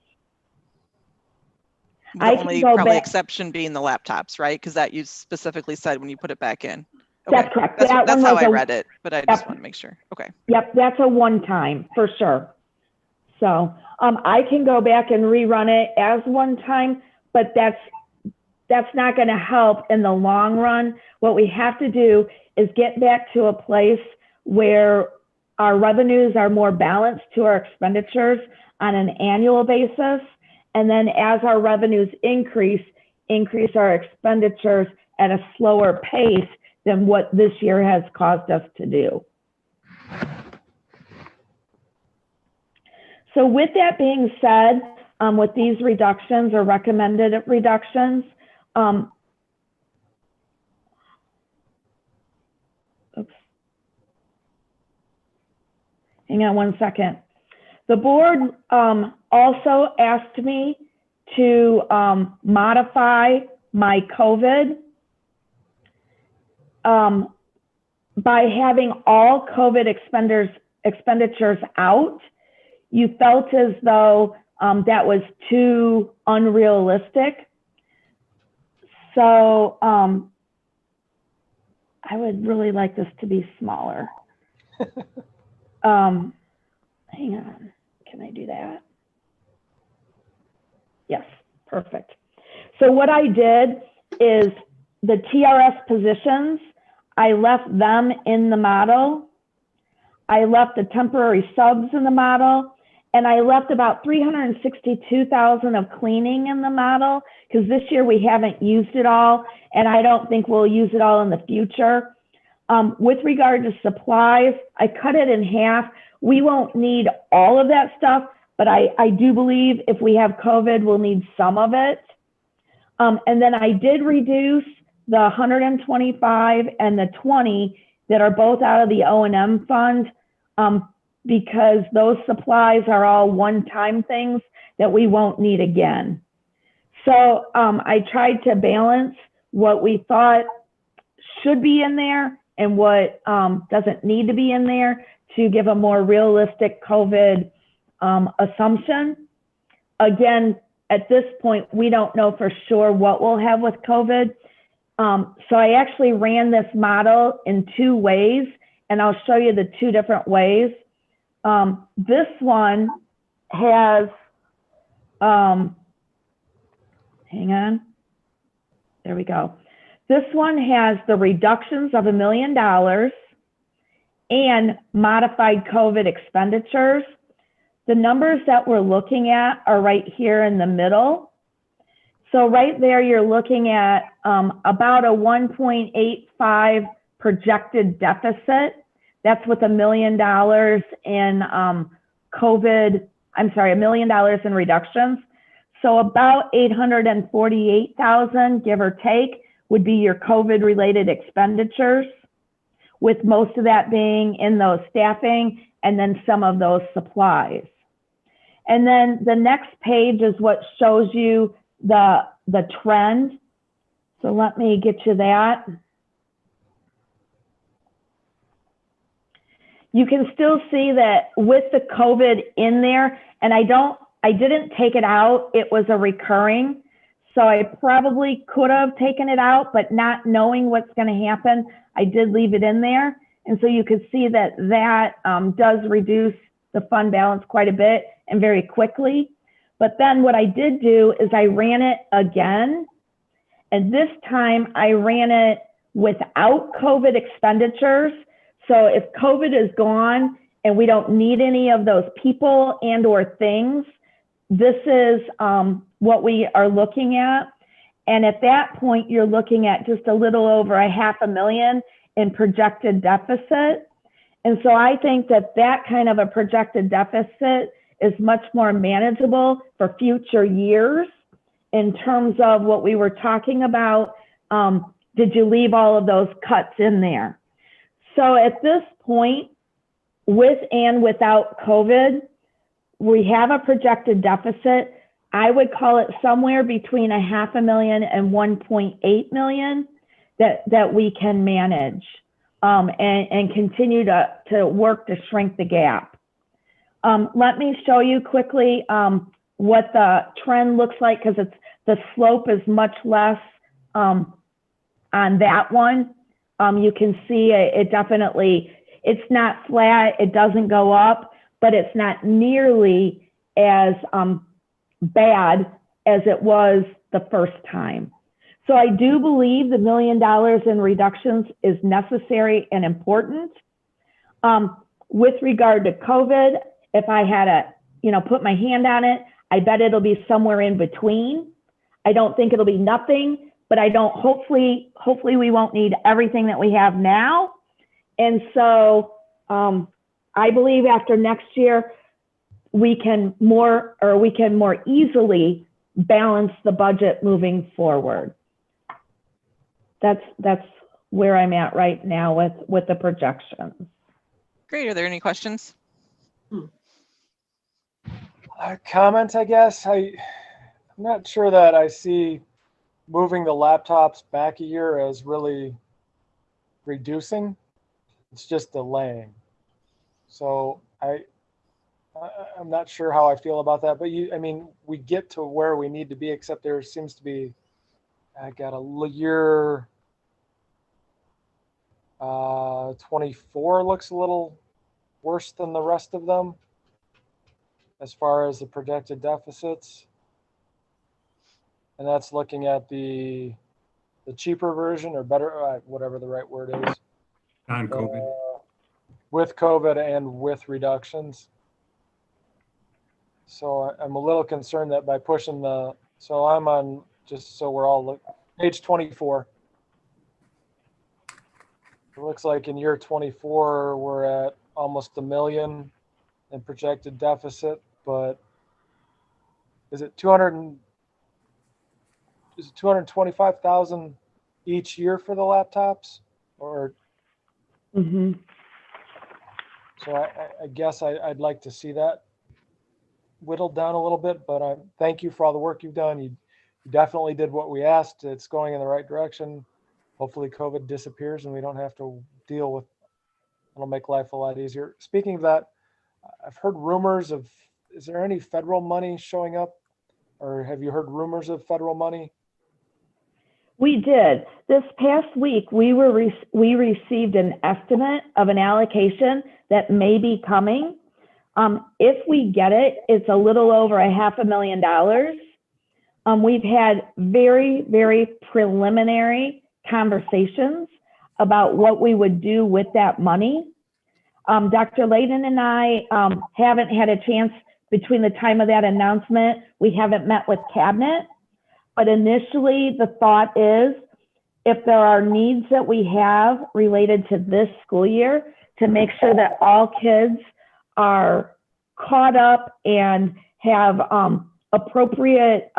The I can only go probably back- exception being the laptops, right? Because that you specifically said when you put it back in. That's correct. That's, That that's one how was I a- read it, but I just want to make sure. Okay. Yep, that's a one-time for sure. So I can go back and rerun it as one time, but that's not going to help in the long run. What we have to do is get back to a place where our revenues are more balanced to our expenditures on an annual basis. And then as our revenues increase our expenditures at a slower pace than what this year has caused us to do. So with that being said, with these reductions or recommended reductions, oops. Hang on one second. The board also asked me to modify my COVID by having all COVID expenditures out. You felt as though that was too unrealistic. So I would really like this to be smaller. Hang on, can I do that? Yes, perfect. So what I did is the TRS positions, I left them in the model. I left the temporary subs in the model, and I left about 362,000 of cleaning in the model because this year we haven't used it all, and I don't think we'll use it all in the future. With regard to supplies, I cut it in half. We won't need all of that stuff, but I do believe if we have COVID, we'll need some of it. And then I did reduce the 125 and the 20 that are both out of the O&M fund because those supplies are all one-time things that we won't need again. So I tried to balance what we thought should be in there and what doesn't need to be in there to give a more realistic COVID assumption. Again, at this point, we don't know for sure what we'll have with COVID. So I actually ran this model in 2 ways, and I'll show you the 2 different ways. This one has, hang on, there we go. This one has the reductions of $1 million and modified COVID expenditures. The numbers that we're looking at are right here in the middle. So right there, you're looking at about a 1.85 projected deficit. That's with $1 million in COVID, I'm sorry, $1 million in reductions. So about 848,000, give or take, would be your COVID related expenditures, with most of that being in those staffing and then some of those supplies. And then the next page is what shows you the trend. So let me get you that. You can still see that with the COVID in there, and I didn't take it out, it was a recurring. So I probably could have taken it out, but not knowing what's going to happen, I did leave it in there. And so you could see that that does reduce the fund balance quite a bit and very quickly. But then what I did do is I ran it again. And this time I ran it without COVID expenditures. So if COVID is gone and we don't need any of those people and or things, this is what we are looking at. And at that point, you're looking at just a little over $500,000 in projected deficit. And so I think that that kind of a projected deficit is much more manageable for future years in terms of what we were talking about. Did you leave all of those cuts in there? So at this point, with and without COVID, we have a projected deficit. I would call it somewhere between $500,000 and $1.8 million that we can manage and continue to work to shrink the gap. Let me show you quickly what the trend looks like, because the slope is much less on that one. You can see it definitely, it's not flat, it doesn't go up, but it's not nearly as bad as it was the first time. So I do believe the $1 million in reductions is necessary and important. With regard to COVID, if I had to, put my hand on it, I bet it'll be somewhere in between. I don't think it'll be nothing, but hopefully we won't need everything that we have now. And so I believe after next year, we can more easily balance the budget moving forward. That's where I'm at right now with the projections. Great. Are there any questions? Comment, I guess. I'm not sure that I see moving the laptops back a year as really reducing. It's just delaying. So I'm not sure how I feel about that, but we get to where we need to be, except there seems to be, I got a year, 24 looks a little worse than the rest of them as far as the projected deficits. And that's looking at the cheaper version, or better, whatever the right word is. Non-COVID. With COVID and with reductions. So I'm a little concerned that by pushing so I'm on, just so we're all page 24. It looks like in year 24, we're at almost $1 million in projected deficit, but is it 225,000 each year for the laptops, or? Mm-hmm. So I guess I'd like to see that whittled down a little bit, but I thank you for all the work you've done. You definitely did what we asked. It's going in the right direction. Hopefully COVID disappears and we don't have to deal with, it'll make life a lot easier. Speaking of that, I've heard rumors of, is there any federal money showing up, or have you heard rumors of federal money? We did. This past week, we received an estimate of an allocation that may be coming. If we get it, it's a little over $500,000. We've had very, very preliminary conversations about what we would do with that money. Dr. Layden and I haven't had a chance between the time of that announcement. We haven't met with cabinet, but initially the thought is if there are needs that we have related to this school year, to make sure that all kids are caught up and have appropriate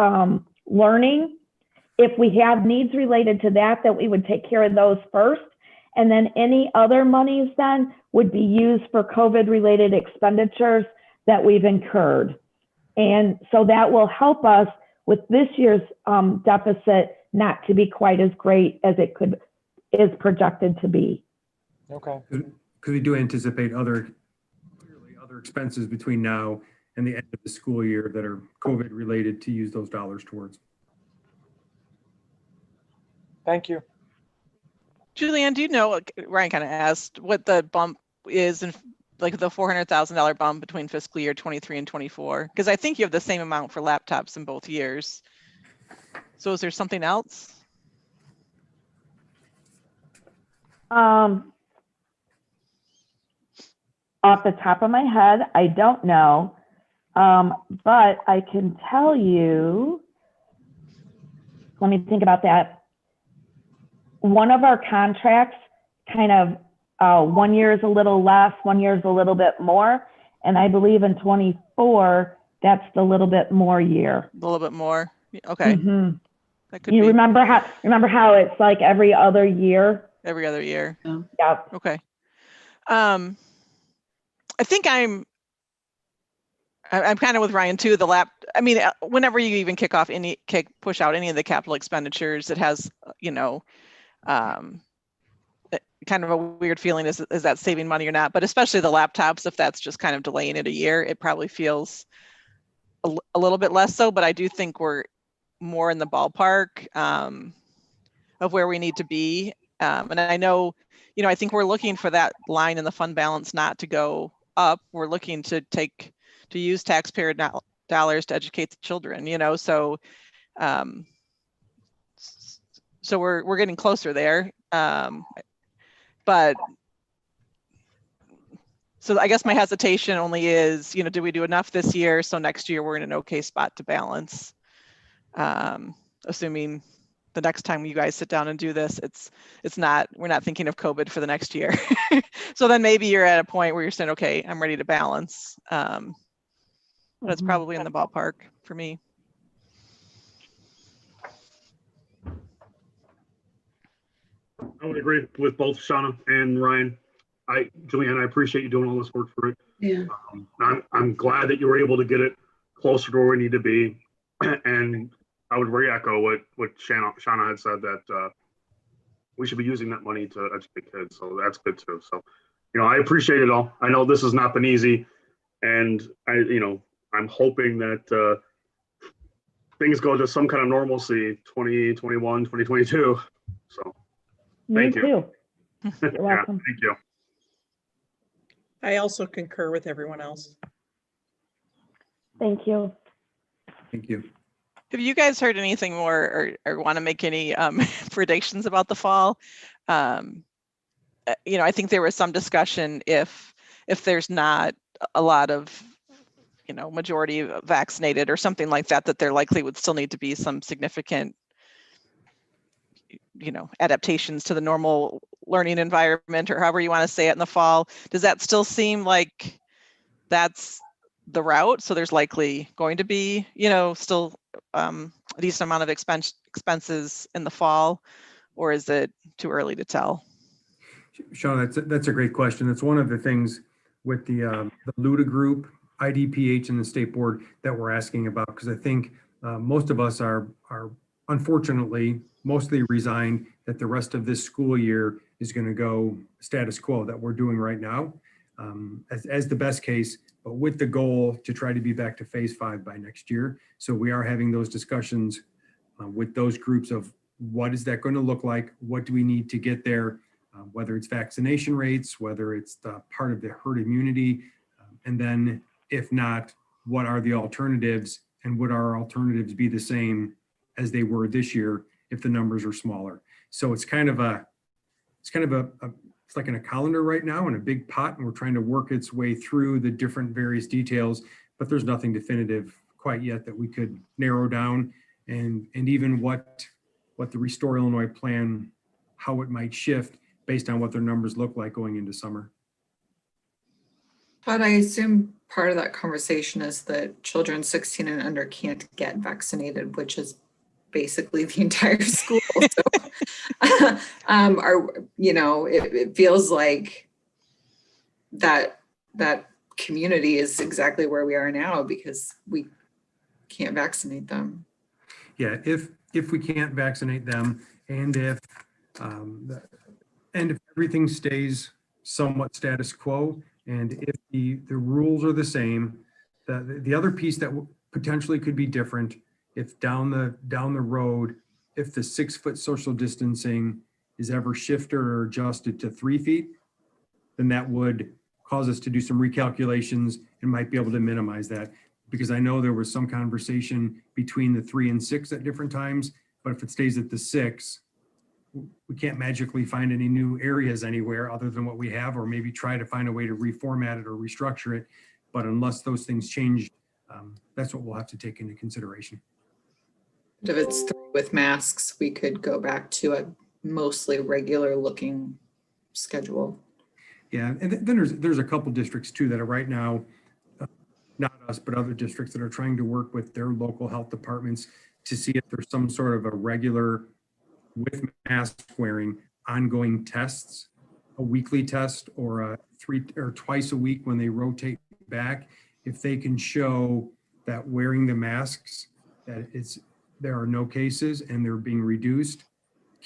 learning. If we have needs related to that we would take care of those first. And then any other monies then would be used for COVID related expenditures that we've incurred. And so that will help us with this year's deficit not to be quite as great as it is projected to be. Okay. Because we do anticipate other expenses between now and the end of the school year that are COVID related to use those dollars towards. Thank you. Julianne, do you know, Ryan kind of asked what the bump is in like the $400,000 bump between fiscal year 23 and 24? Because I think you have the same amount for laptops in both years. So is there something else? Off the top of my head, I don't know. But I can tell you, let me think about that. One of our contracts kind of, 1 year is a little less, 1 year is a little bit more. And I believe in 24, that's the little bit more year. A little bit more. Okay. Mm-hmm. That could You be remember how it's like every other year? every other year. Yeah. Okay. I think I'm kind of with Ryan too. I mean, whenever you even push out any of the capital expenditures, it has, kind of a weird feeling, is that saving money or not? But especially the laptops, if that's just kind of delaying it a year, it probably feels a little bit less so, but I do think we're more in the ballpark of where we need to be. And I know, I think we're looking for that line in the fund balance not to go up. We're looking to use taxpayer dollars to educate the children, so so we're getting closer there. But so I guess my hesitation only is, do we do enough this year? So next year we're in an okay spot to balance. Assuming the next time you guys sit down and do this, we're not thinking of COVID for the next year. So then maybe you're at a point where you're saying, okay, I'm ready to balance. That's probably in the ballpark for me. I would agree with both Shauna and Ryan. Julianne, I appreciate you doing all this work for it. Yeah. I'm glad that you were able to get it closer to where we need to be. And I would re-echo what Shauna had said, that we should be using that money to educate kids. So that's good too. So, I appreciate it all. I know this has not been easy, and I'm hoping that things go to some kind of normalcy 2021, 2022. So thank you. You're Yeah, welcome. thank you. I also concur with everyone else. Thank you. Thank you. Have you guys heard anything more or want to make any predictions about the fall? I think there was some discussion if there's not a lot of, majority vaccinated or something like that, that there likely would still need to be some significant, adaptations to the normal learning environment, or however you want to say it, in the fall. Does that still seem like that's the route? So there's likely going to be, still a decent amount of expenses in the fall, or is it too early to tell? Sean, that's a great question. It's one of the things with the LUDA group, IDPH, and the state board that we're asking about, because I think most of us are unfortunately mostly resigned that the rest of this school year is going to go status quo that we're doing right now as the best case, but with the goal to try to be back to phase 5 by next year. So we are having those discussions with those groups of what is that going to look like? What do we need to get there? Whether it's vaccination rates, whether it's the part of the herd immunity, and then if not, what are the alternatives, and would our alternatives be the same as they were this year if the numbers are smaller? So it's like in a calendar right now in a big pot, and we're trying to work its way through the different various details, but there's nothing definitive quite yet that we could narrow down, and even what the Restore Illinois plan, how it might shift based on what their numbers look like going into summer. But I assume part of that conversation is that children 16 and under can't get vaccinated, which is basically the entire school. So, it feels like that community is exactly where we are now because we can't vaccinate them. Yeah, if we can't vaccinate them, and if everything stays somewhat status quo, and if the rules are the same, the other piece that potentially could be different, if down the road, if the 6-foot social distancing is ever shifted or adjusted to 3 feet, then that would cause us to do some recalculations and might be able to minimize that. Because I know there was some conversation between the 3 and 6 at different times, but if it stays at the 6, we can't magically find any new areas anywhere other than what we have, or maybe try to find a way to reformat it or restructure it. But unless those things change, that's what we'll have to take into consideration. If it's 3 with masks, we could go back to a mostly regular looking schedule. Yeah, and then there's a couple districts too that are right now, not us, but other districts that are trying to work with their local health departments to see if there's some sort of a regular, with mask wearing, ongoing tests, a weekly test or a 3 or twice a week when they rotate back. If they can show that wearing the masks, that there are no cases and they're being reduced,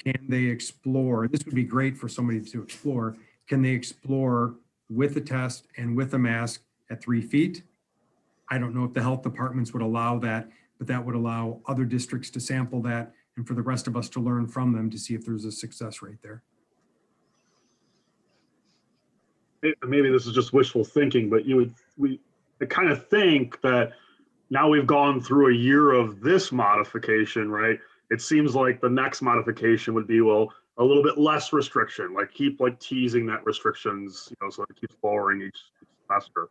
can they explore? This would be great for somebody to explore. Can they explore with a test and with a mask at 3 feet? I don't know if the health departments would allow that, but that would allow other districts to sample that and for the rest of us to learn from them to see if there's a success rate there. Maybe this is just wishful thinking, but I kind of think that now we've gone through a year of this modification, right? It seems like the next modification would be, well, a little bit less restriction, like keep like teasing that restrictions, so it keeps lowering each semester.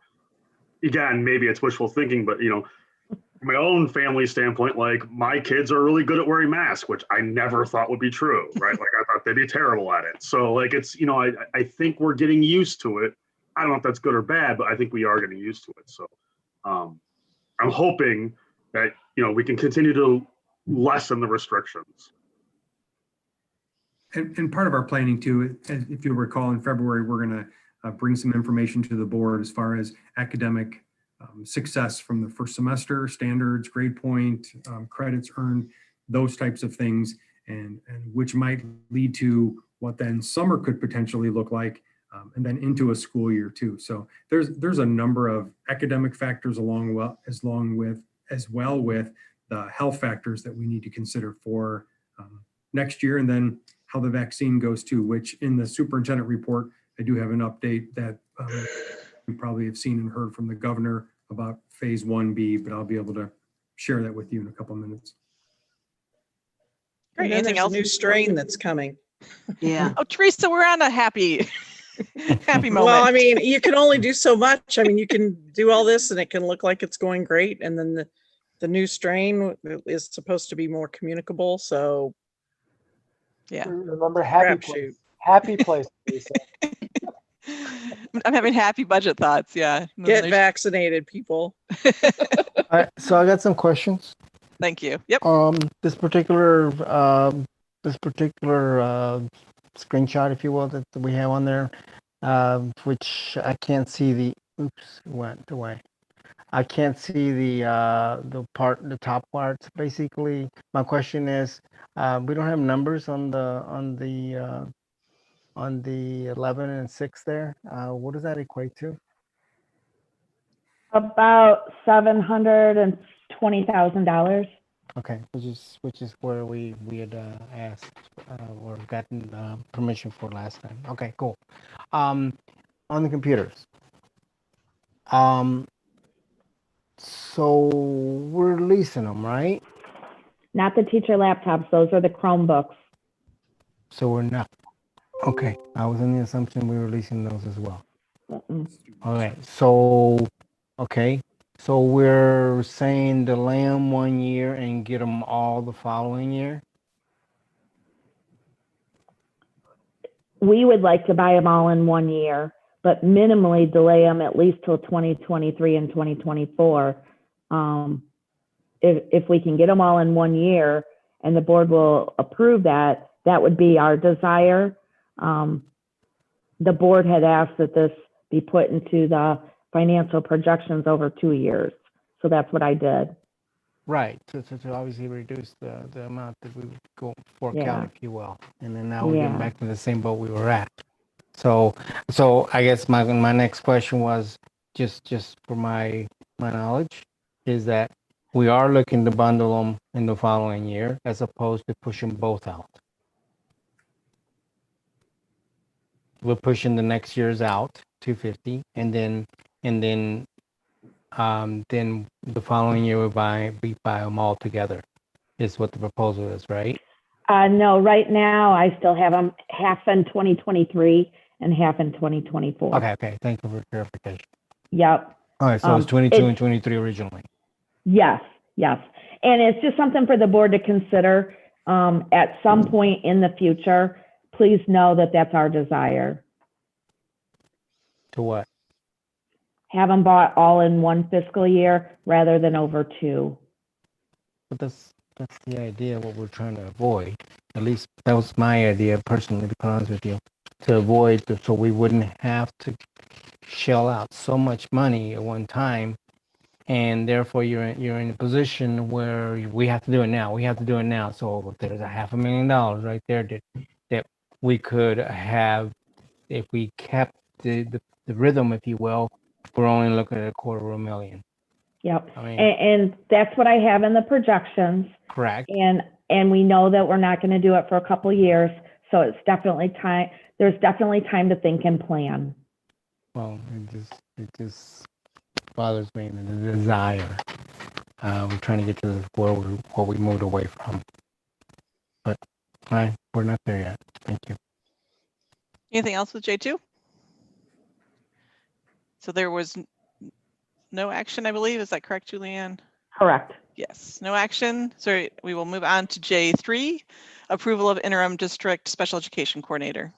Again, maybe it's wishful thinking, but from my own family standpoint, like my kids are really good at wearing masks, which I never thought would be true, right? Like I thought they'd be terrible at it. So like it's, I think we're getting used to it. I don't know if that's good or bad, but I think we are getting used to it. So I'm hoping that, we can continue to lessen the restrictions. And part of our planning too, if you recall, in February, we're going to bring some information to the board as far as academic success from the first semester, standards, grade point, credits earned, those types of things, and which might lead to what then summer could potentially look like, and then into a school year too. So there's a number of academic factors along with the health factors that we need to consider for next year, and then how the vaccine goes too, which in the superintendent report, I do have an update that you probably have seen and heard from the governor about phase 1B, but I'll be able to share that with you in a couple of minutes. Great. Anything else? A new strain that's coming. Yeah. Oh, Teresa, we're on a happy moment. Well, I mean, you can only do so much. I mean, you can do all this and it can look like it's going great. And then the new strain is supposed to be more communicable. So yeah. Remember happy place. Lisa. I'm having happy budget thoughts. Yeah. Get vaccinated, people. All right, so I got some questions. Thank you. Yep. This particular screenshot, if you will, that we have on there, which I can't see the. Oops, went away. I can't see the top parts. Basically, my question is, we don't have numbers on the 11 and 6 there. What does that equate to? About $720,000. Okay, which is where we had asked or gotten permission for last time. Okay, cool. On the computers. So we're leasing them, right? Not the teacher laptops. Those are the Chromebooks. So we're not. Okay, I was in the assumption we were leasing those as well. All right, so, okay. So we're saying delay them 1 year and get them all the following year? We would like to buy them all in 1 year, but minimally delay them at least till 2023 and 2024. If we can get them all in 1 year and the board will approve that, that would be our desire. The board had asked that this be put into the financial projections over 2 years. So that's what I did. Right, to obviously reduce the amount that we would go fork Yeah. out, if you will. And then now we're getting back to the same boat we were at. So I guess my next question was, just for my knowledge, is that we are looking to bundle them in the following year as opposed to push them both out. We're pushing the next year's out, 250, and then the following year we buy them all together, is what the proposal is, right? No, right now I still have them half in 2023 and half in 2024. Okay. Thank you for clarification. Yep. All right, so it's 22 and 23 originally. Yes. And it's just something for the board to consider at some point in the future. Please know that that's our desire. To what? Have them bought all in one fiscal year rather than over two. But that's the idea, what we're trying to avoid. At least that was my idea personally, to be honest with you, to avoid, so we wouldn't have to shell out so much money at one time, and therefore you're in a position where we have to do it now. So there's $500,000 right there that we could have if we kept the rhythm, if you will. We're only looking at $250,000. Yep. I mean, And that's what I have in the projections. correct. And we know that we're not going to do it for a couple of years. So it's definitely time. There's definitely time to think and plan. Well, it just bothers me, the desire. We're trying to get to what we moved away from. But we're not there yet. Thank you. Anything else with J2? So there was no action, I believe. Is that correct, Julianne? Correct. Yes, no action. So we will move on to J3, approval of interim district special education coordinator.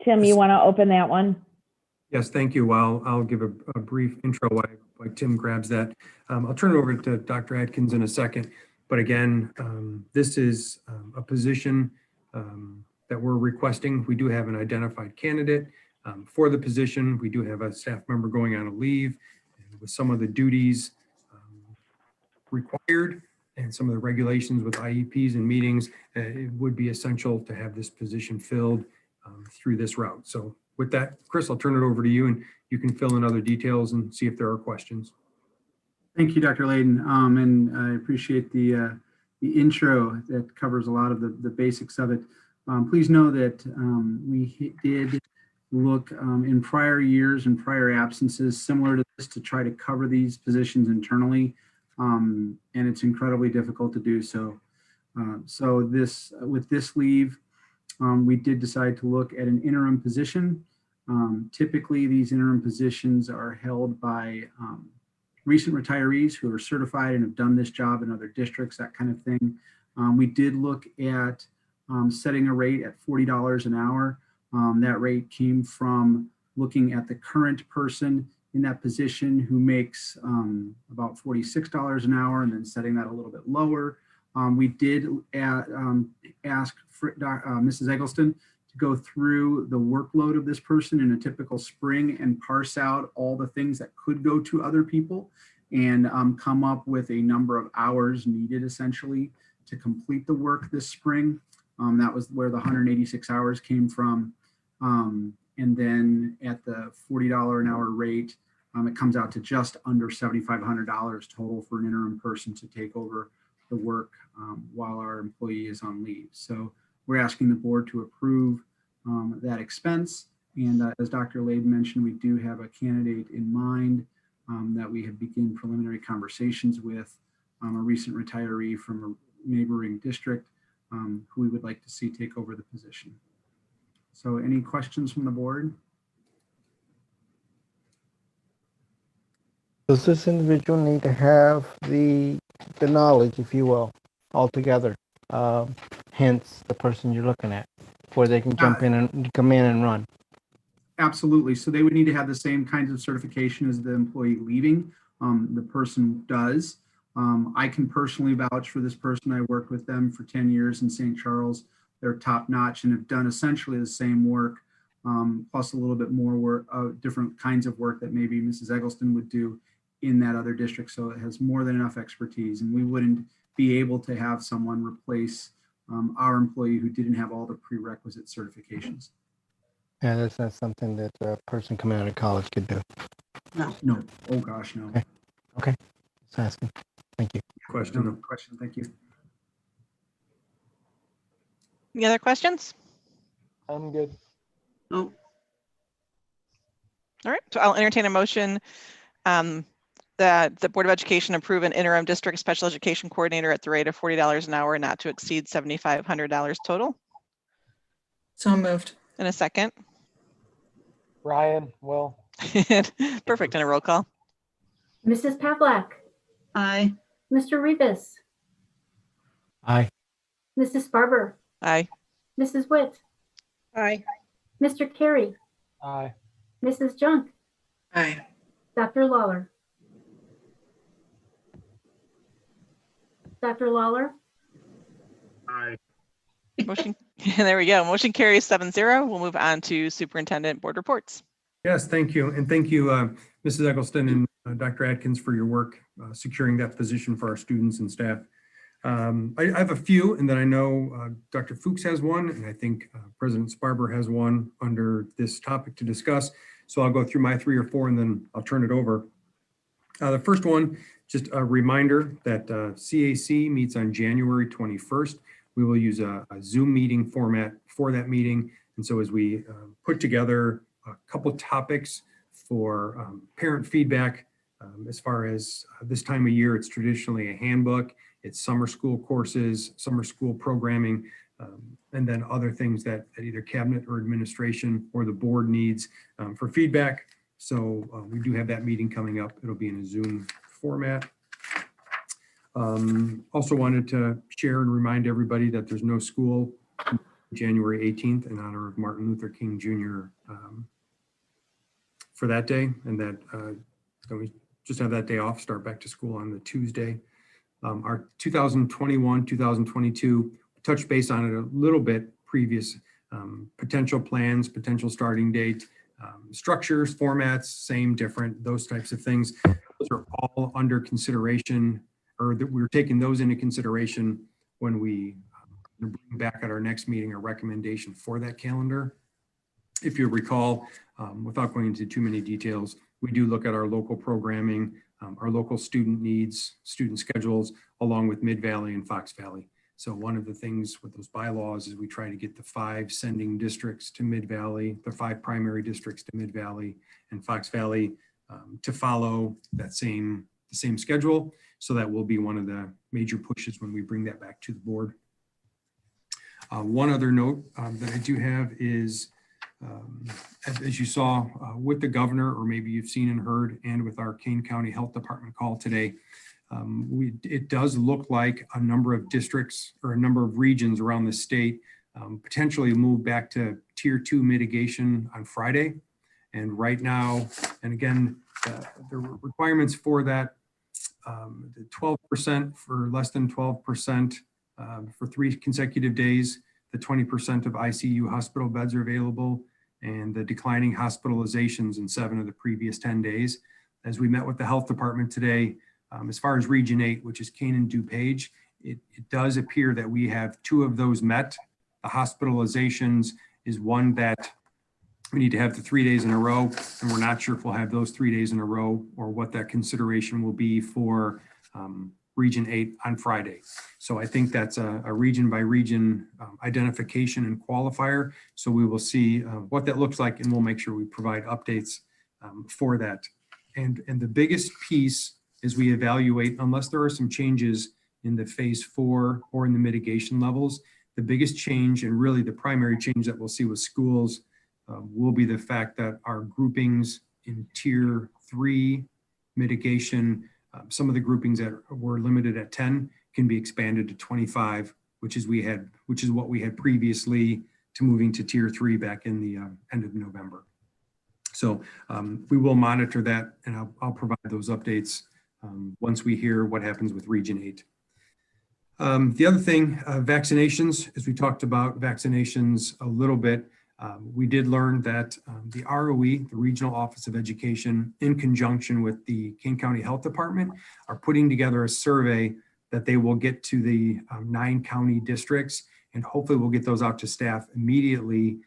Tim, you want to open that one? Yes, thank you. I'll give a brief intro while Tim grabs that. I'll turn it over to Dr. Atkins in a second. But again, this is a position that we're requesting. We do have an identified candidate for the position. We do have a staff member going on a leave, and with some of the duties required and some of the regulations with IEPs and meetings, it would be essential to have this position filled through this route. So with that, Chris, I'll turn it over to you, and you can fill in other details and see if there are questions. Thank you, Dr. Layden, and I appreciate the intro that covers a lot of the basics of it. Please know that we did look in prior years and prior absences similar to this to try to cover these positions internally, and it's incredibly difficult to do so. With this leave, we did decide to look at an interim position. Typically, these interim positions are held by recent retirees who are certified and have done this job in other districts, that kind of thing. We did look at setting a rate at $40 an hour. That rate came from looking at the current person in that position who makes about $46 an hour, and then setting that a little bit lower. We did ask Mrs. Eggleston to go through the workload of this person in a typical spring and parse out all the things that could go to other people and come up with a number of hours needed essentially to complete the work this spring. That was where the 186 hours came from. And then at the $40 an hour rate, it comes out to just under $7,500 total for an interim person to take over the work while our employee is on leave. So we're asking the board to approve that expense. And as Dr. Layden mentioned, we do have a candidate in mind that we have begun preliminary conversations with, a recent retiree from a neighboring district who we would like to see take over the position. So any questions from the board? Does this individual need to have the knowledge, if you will, altogether? Hence the person you're looking at, where they can come in and run. Absolutely. So they would need to have the same kinds of certification as the employee leaving. The person does. I can personally vouch for this person. I worked with them for 10 years in St. Charles. They're top notch and have done essentially the same work, plus a little bit more work, different kinds of work that maybe Mrs. Eggleston would do in that other district. So it has more than enough expertise, and we wouldn't be able to have someone replace our employee who didn't have all the prerequisite certifications. Yeah, that's not something that a person coming out of college could do. No. Oh gosh, no. Okay. Just asking. Thank you. Question. Thank you. Any other questions? I'm good. No. All right, so I'll entertain a motion that the Board of Education approve an interim district special education coordinator at the rate of $40 an hour, not to exceed $7,500 total. So moved. In a second. Ryan, Will. Perfect. And a roll call. Mrs. Pavlak, Aye. Mr. Rivas, Aye. Mrs. Sparber, Aye. Mrs. Witt, Aye. Mr. Carey, Aye. Mrs. Junk, Aye. Dr. Lawler. Dr. Lawler, Aye. Motion. There we go. Motion carries 7-0. We'll move on to Superintendent Board reports. Yes, thank you. And thank you, Mrs. Eggleston and Dr. Atkins, for your work securing that position for our students and staff. I have a few, and then I know Dr. Fuchs has one, and I think President Sparber has one under this topic to discuss. So I'll go through my 3 or 4, and then I'll turn it over. The first one, just a reminder that CAC meets on January 21st. We will use a Zoom meeting format for that meeting. And so as we put together a couple topics for parent feedback, as far as this time of year, it's traditionally a handbook, it's summer school courses, summer school programming, and then other things that either cabinet or administration or the board needs for feedback. So we do have that meeting coming up. It'll be in a Zoom format. Also wanted to share and remind everybody that there's no school January 18th in honor of Martin Luther King Jr. For that day, and that we just have that day off, start back to school on the Tuesday. Our 2021-2022, touch base on it a little bit previous, potential plans, potential starting date, structures, formats, same, different, those types of things. Those are all under consideration, or that we're taking those into consideration when we bring back at our next meeting a recommendation for that calendar. If you recall, without going into too many details, we do look at our local programming, our local student needs, student schedules, along with Mid-Valley and Fox Valley. So one of the things with those bylaws is we try to get the 5 sending districts to Mid-Valley, the 5 primary districts to Mid-Valley and Fox Valley to follow that the same schedule. So that will be one of the major pushes when we bring that back to the board. One other note that I do have is, as you saw with the governor, or maybe you've seen and heard, and with our Kane County Health Department call today, it does look like a number of districts or a number of regions around the state potentially move back to Tier 2 mitigation on Friday. And right now, and again, the requirements for that, the 12% for less than 12% for 3 consecutive days, the 20% of ICU hospital beds are available, and the declining hospitalizations in 7 of the previous 10 days. As we met with the health department today, as far as Region 8, which is Kane and DuPage, it does appear that we have 2 of those met. The hospitalizations is one that we need to have the 3 days in a row, and we're not sure if we'll have those 3 days in a row or what that consideration will be for Region 8 on Friday. So I think that's a region by region identification and qualifier. So we will see what that looks like, and we'll make sure we provide updates for that. And the biggest piece is we evaluate, unless there are some changes in the phase 4 or in the mitigation levels, the biggest change, and really the primary change that we'll see with schools will be the fact that our groupings in Tier 3 mitigation, some of the groupings that were limited at 10 can be expanded to 25, which is what we had previously, to moving to Tier 3 back in the end of November. So we will monitor that, and I'll provide those updates once we hear what happens with Region 8. The other thing, vaccinations, as we talked about vaccinations a little bit, we did learn that the ROE, the Regional Office of Education, in conjunction with the Kane County Health Department, are putting together a survey that they will get to the 9 county districts, and hopefully we'll get those out to staff immediately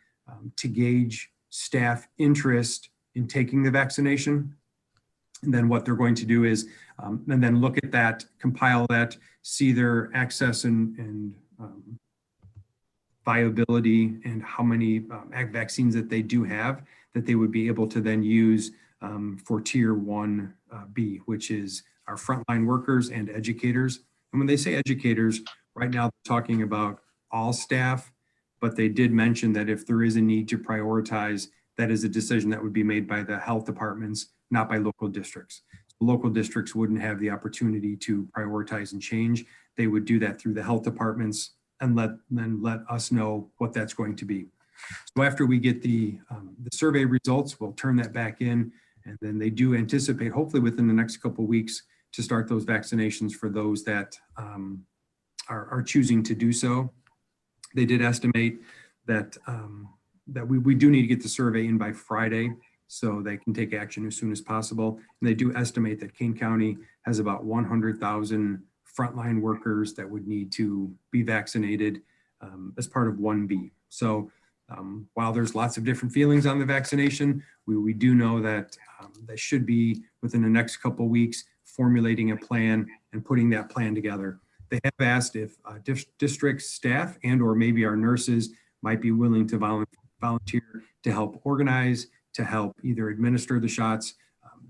to gauge staff interest in taking the vaccination. And then what they're going to do is, and then look at that, compile that, see their access and viability and how many vaccines that they do have that they would be able to then use for Tier 1B, which is our frontline workers and educators. And when they say educators, right now they're talking about all staff, but they did mention that if there is a need to prioritize, that is a decision that would be made by the health departments, not by local districts. So local districts wouldn't have the opportunity to prioritize and change. They would do that through the health departments and let us know what that's going to be. So after we get the survey results, we'll turn that back in, and then they do anticipate, hopefully within the next couple of weeks, to start those vaccinations for those that are choosing to do so. They did estimate that that we do need to get the survey in by Friday so they can take action as soon as possible. And they do estimate that Kane County has about 100,000 frontline workers that would need to be vaccinated as part of 1B. So while there's lots of different feelings on the vaccination, we do know that they should be within the next couple of weeks formulating a plan and putting that plan together. They have asked if district staff and or maybe our nurses might be willing to volunteer to help organize, to help either administer the shots,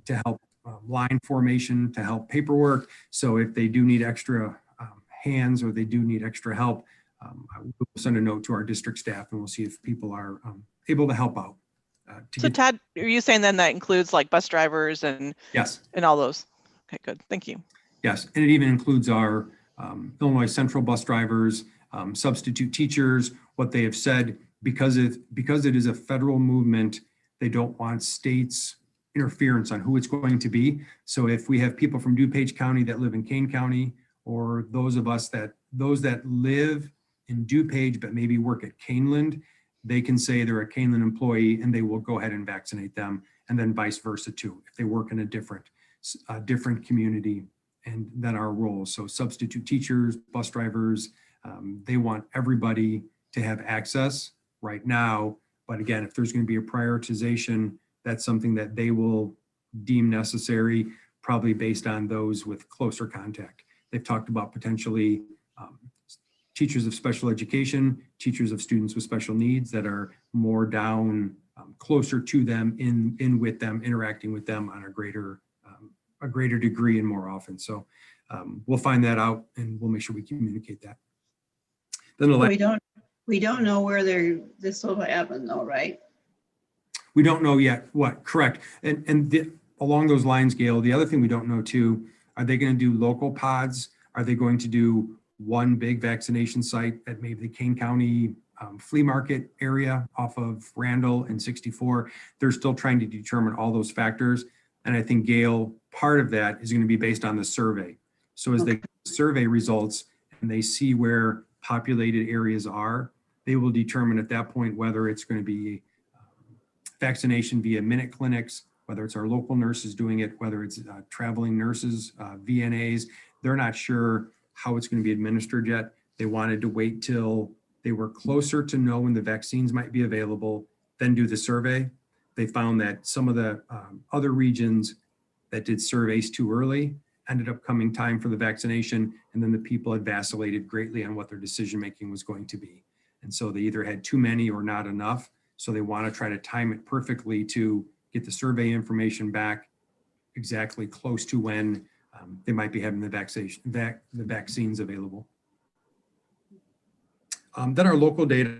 to help line formation, to help paperwork. So if they do need extra hands or they do need extra help, we'll send a note to our district staff and we'll see if people are able to help out. So Todd, are you saying then that includes like bus drivers and yes, and all those? Okay, good. Thank you. Yes, and it even includes our Illinois Central bus drivers, substitute teachers. What they have said, because it is a federal movement, they don't want states' interference on who it's going to be. So if we have people from DuPage County that live in Kane County, or those that live in DuPage but maybe work at Kaneland, they can say they're a Kaneland employee and they will go ahead and vaccinate them, and then vice versa too if they work in a different community and than our roles. So substitute teachers, bus drivers, they want everybody to have access right now. But again, if there's going to be a prioritization, that's something that they will deem necessary, probably based on those with closer contact. They've talked about potentially teachers of special education, teachers of students with special needs that are more down, closer to them, in with them, interacting with them on a greater degree and more often. So we'll find that out and we'll make sure we communicate that. Then we don't know where this will happen though, right? We don't know yet what, correct. And along those lines, Gail, the other thing we don't know too, are they going to do local pods? Are they going to do one big vaccination site at maybe the Kane County flea market area off of Randall and 64? They're still trying to determine all those factors. And I think, Gail, part of that is going to be based on the survey. So as they survey results and they see where populated areas are, they will determine at that point whether it's going to be vaccination via minute clinics, whether it's our local nurses doing it, whether it's traveling nurses, VNAs. They're not sure how it's going to be administered yet. They wanted to wait till they were closer to know when the vaccines might be available, then do the survey. They found that some of the other regions that did surveys too early ended up coming time for the vaccination, and then the people had vacillated greatly on what their decision-making was going to be. And so they either had too many or not enough. So they want to try to time it perfectly to get the survey information back exactly close to when they might be having the vaccines available. Then our local data,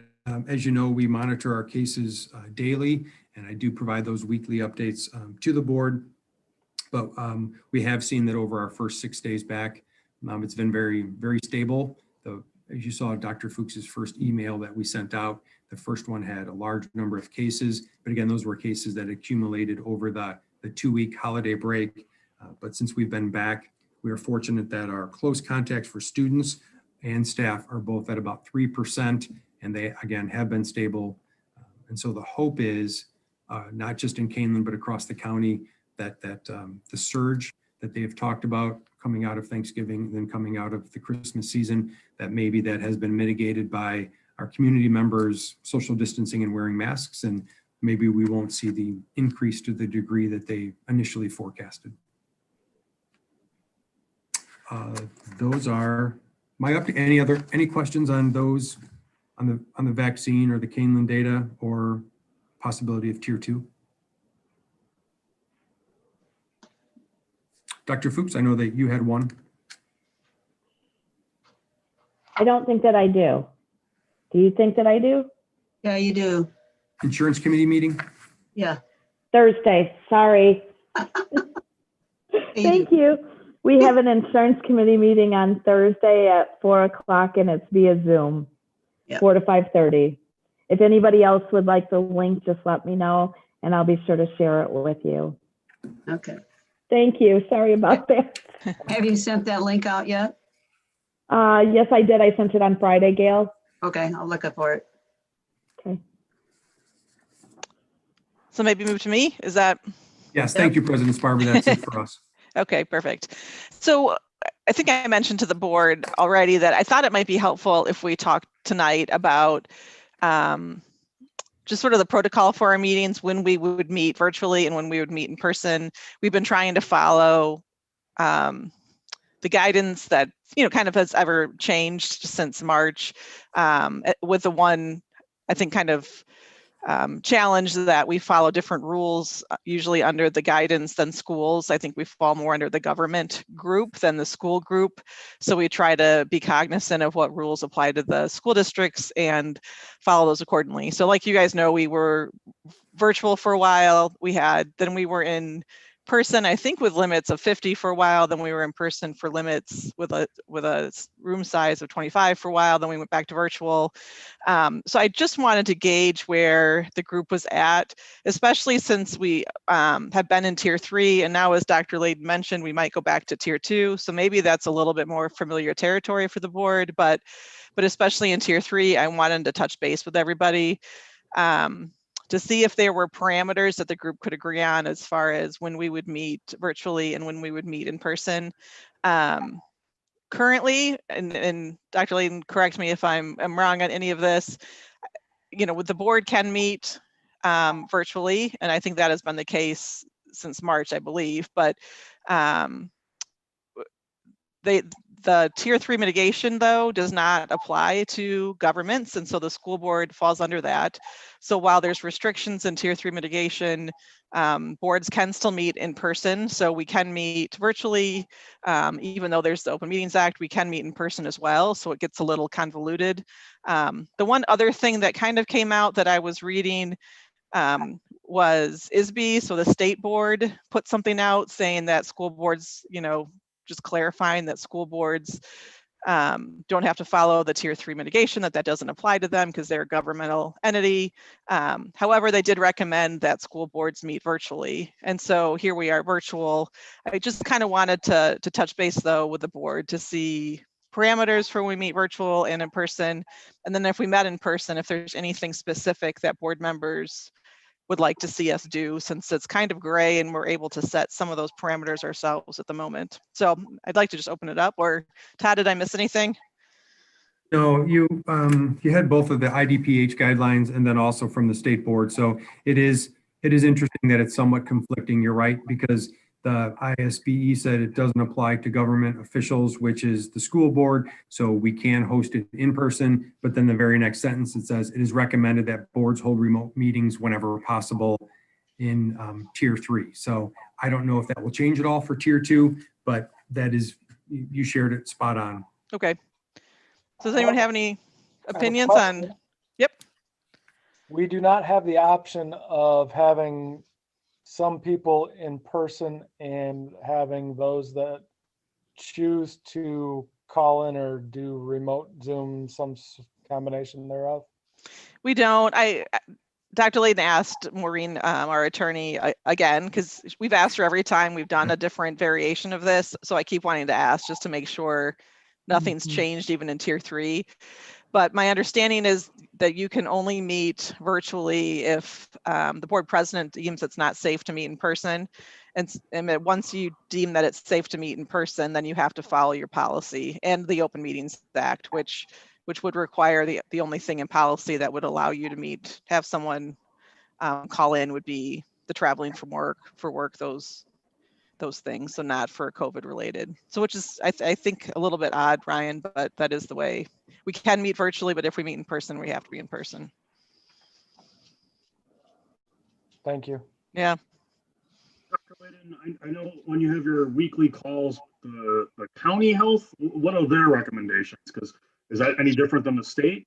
as you know, we monitor our cases daily, and I do provide those weekly updates to the board. But we have seen that over our first 6 days back, it's been very, very stable. As you saw, Dr. Fuchs's first email that we sent out, the first one had a large number of cases, but again, those were cases that accumulated over the 2-week holiday break. But since we've been back, we are fortunate that our close contacts for students and staff are both at about 3%, and they again have been stable. And so the hope is not just in Kaneland, but across the county, that the surge that they have talked about coming out of Thanksgiving and then coming out of the Christmas season, that maybe that has been mitigated by our community members social distancing and wearing masks, and maybe we won't see the increase to the degree that they initially forecasted. Those are my update. Any questions on those, on the vaccine or the Kaneland data or possibility of tier 2? Dr. Fuchs, I know that you had one. I don't think that I do. Do you think that I do? Yeah, you do. Insurance committee meeting? Yeah. Thursday, sorry. Thank you. We have an insurance committee meeting on Thursday at 4 o'clock and it's via Zoom, 4 to 5:30. If anybody else would like the link, just let me know and I'll be sure to share it with you. Okay. Thank you. Sorry about that. Have you sent that link out yet? Yes, I did. I sent it on Friday, Gail. Okay, I'll look up for it. Okay. So maybe move to me, is that? Yes, thank you, President Sparber. That's it for us. Okay, perfect. So I think I mentioned to the board already that I thought it might be helpful if we talked tonight about just sort of the protocol for our meetings, when we would meet virtually and when we would meet in person. We've been trying to follow the guidance that, you know, kind of has ever changed since March, with the one, I think, kind of challenge that we follow different rules, usually under the guidance than schools. I think we fall more under the government group than the school group. So we try to be cognizant of what rules apply to the school districts and follow those accordingly. So like you guys know, we were virtual for a while. Then we were in person, I think, with limits of 50 for a while. Then we were in person for limits with a room size of 25 for a while. Then we went back to virtual. So I just wanted to gauge where the group was at, especially since we have been in tier 3. And now, as Dr. Layden mentioned, we might go back to tier 2. So maybe that's a little bit more familiar territory for the board, but especially in tier 3, I wanted to touch base with everybody to see if there were parameters that the group could agree on as far as when we would meet virtually and when we would meet in person. Currently, and Dr. Layden, correct me if I'm wrong on any of this, you know, the board can meet virtually, and I think that has been the case since March, I believe, but the tier 3 mitigation, though, does not apply to governments, and so the school board falls under that. So while there's restrictions in tier 3 mitigation, boards can still meet in person. So we can meet virtually, even though there's the Open Meetings Act, we can meet in person as well. So it gets a little convoluted. The one other thing that kind of came out that I was reading was ISB, so the state board put something out saying that school boards, you know, just clarifying that school boards don't have to follow the tier 3 mitigation, that doesn't apply to them because they're a governmental entity. However, they did recommend that school boards meet virtually. And so here we are virtual. I just kind of wanted to touch base, though, with the board to see parameters for when we meet virtual and in person. And then if we met in person, if there's anything specific that board members would like to see us do, since it's kind of gray and we're able to set some of those parameters ourselves at the moment. So I'd like to just open it up. Or Todd, did I miss anything? No, you had both of the IDPH guidelines and then also from the state board. So it is interesting that it's somewhat conflicting. You're right, because the ISBE said it doesn't apply to government officials, which is the school board. So we can host it in person, but then the very next sentence, it says it is recommended that boards hold remote meetings whenever possible in tier 3. So I don't know if that will change at all for tier 2, but that is, you shared it spot on. Okay. So does anyone have any opinions on? Yep. We do not have the option of having some people in person and having those that choose to call in or do remote Zoom, some combination thereof. We don't. Dr. Layden asked Maureen, our attorney, again, because we've asked her every time we've done a different variation of this. So I keep wanting to ask just to make sure nothing's changed even in tier 3. But my understanding is that you can only meet virtually if the board president deems it's not safe to meet in person. And once you deem that it's safe to meet in person, then you have to follow your policy and the Open Meetings Act, which would require the only thing in policy that would allow you to have someone call in would be the traveling from work, those things, so not for COVID related. So which is, I think, a little bit odd, Ryan, but that is the way. We can meet virtually, but if we meet in person, we have to be in person. Thank you. Yeah. I know when you have your weekly calls, the county health, what are their recommendations? Because is that any different than the state?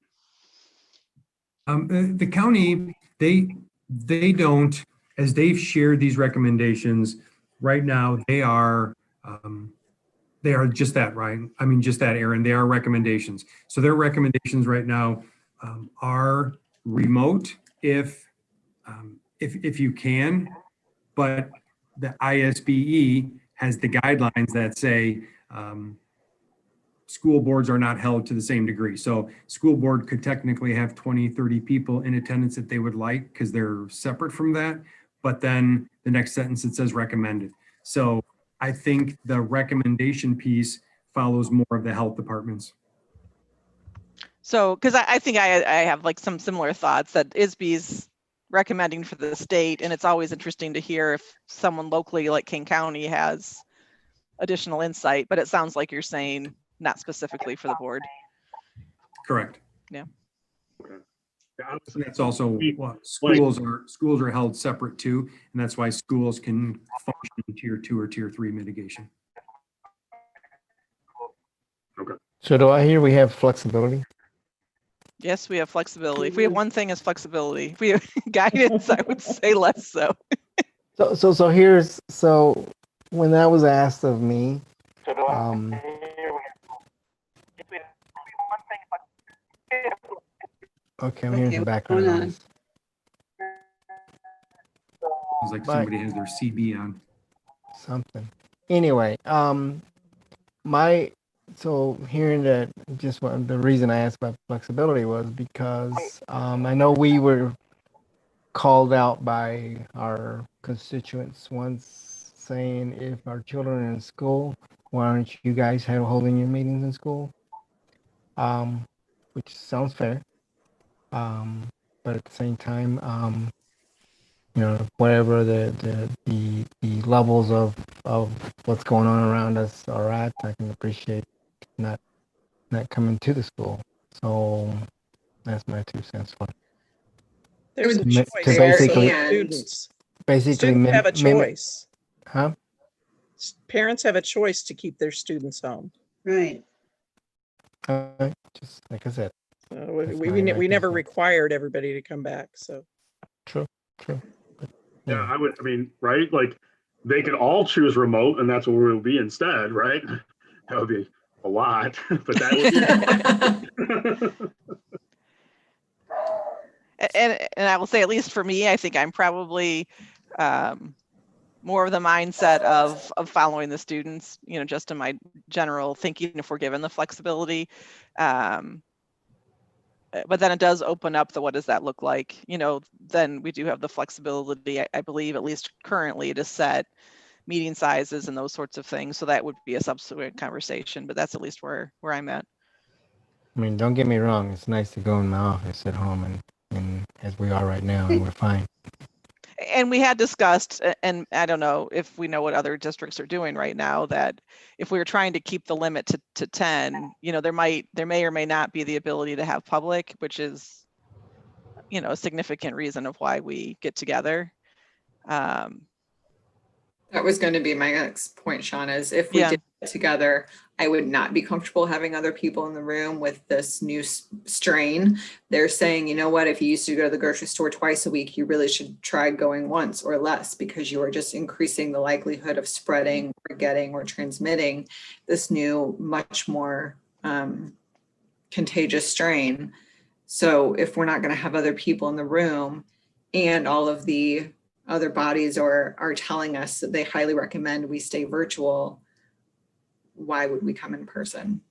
The county, they don't, as they've shared these recommendations, right now, they are just that, Ryan. I mean, just that, Aaron. They are recommendations. So their recommendations right now are remote if you can, but the ISBE has the guidelines that say school boards are not held to the same degree. So school board could technically have 20, 30 people in attendance that they would like because they're separate from that. But then the next sentence, it says recommended. So I think the recommendation piece follows more of the health departments. So, because I think I have like some similar thoughts that ISB's recommending for the state, and it's always interesting to hear if someone locally like King County has additional insight, but it sounds like you're saying not specifically for the board. Correct. Yeah. Okay. And that's also what schools are held separate too, and that's why schools can function in tier 2 or tier 3 mitigation. Okay. So do I hear we have flexibility? Yes, we have flexibility. If we have one thing is flexibility. If we have guidance, I would say less so. So when that was asked of me, okay, I'm hearing some background noise. It's like somebody has their CB on. Something. Anyway, so hearing that, just the reason I asked about flexibility was because I know we were called out by our constituents once saying, if our children are in school, why aren't you guys holding your meetings in school? Which sounds fair. But at the same time, whatever the levels of what's going on around us are at, I can appreciate not coming to the school. So that's my 2 cents for it. There's a choice. Basically, Students have a choice. Huh? Parents have a choice to keep their students home. Right. Just like I said. We never required everybody to come back. So true. Yeah, I mean, right? Like they could all choose remote, and that's what we'll be instead, right? That would be a lot, but that would be. And I will say, at least for me, I think I'm probably more of the mindset of following the students, just in my general thinking, if we're given the flexibility. But then it does open up what does that look like? Then we do have the flexibility, I believe, at least currently, to set meeting sizes and those sorts of things. So that would be a subsequent conversation, but that's at least where I'm at. I mean, don't get me wrong. It's nice to go in my office at home and as we are right now, and we're fine. And we had discussed, and I don't know if we know what other districts are doing right now, that if we were trying to keep the limit to 10, there may or may not be the ability to have public, which is, a significant reason of why we get together. That was going to be my next point, Sean, is if we did get together, I would not be comfortable having other people in the room with this new strain. They're saying, you know what, if you used to go to the grocery store twice a week, you really should try going once or less, because you are just increasing the likelihood of spreading or getting or transmitting this new, much more contagious strain. So if we're not going to have other people in the room, and all of the other bodies are telling us that they highly recommend we stay virtual, why would we come in person?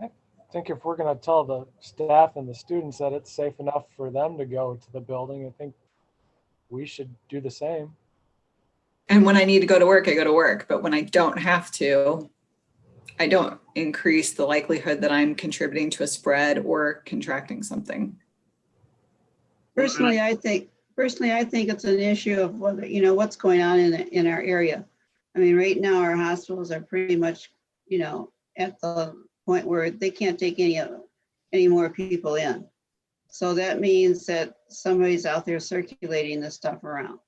I think if we're going to tell the staff and the students that it's safe enough for them to go to the building, I think we should do the same. And when I need to go to work, I go to work. But when I don't have to, I don't increase the likelihood that I'm contributing to a spread or contracting something. Personally, I think it's an issue of whether, what's going on in our area. I mean, right now our hospitals are pretty much, at the point where they can't take any more people in. So that means that somebody's out there circulating this stuff around.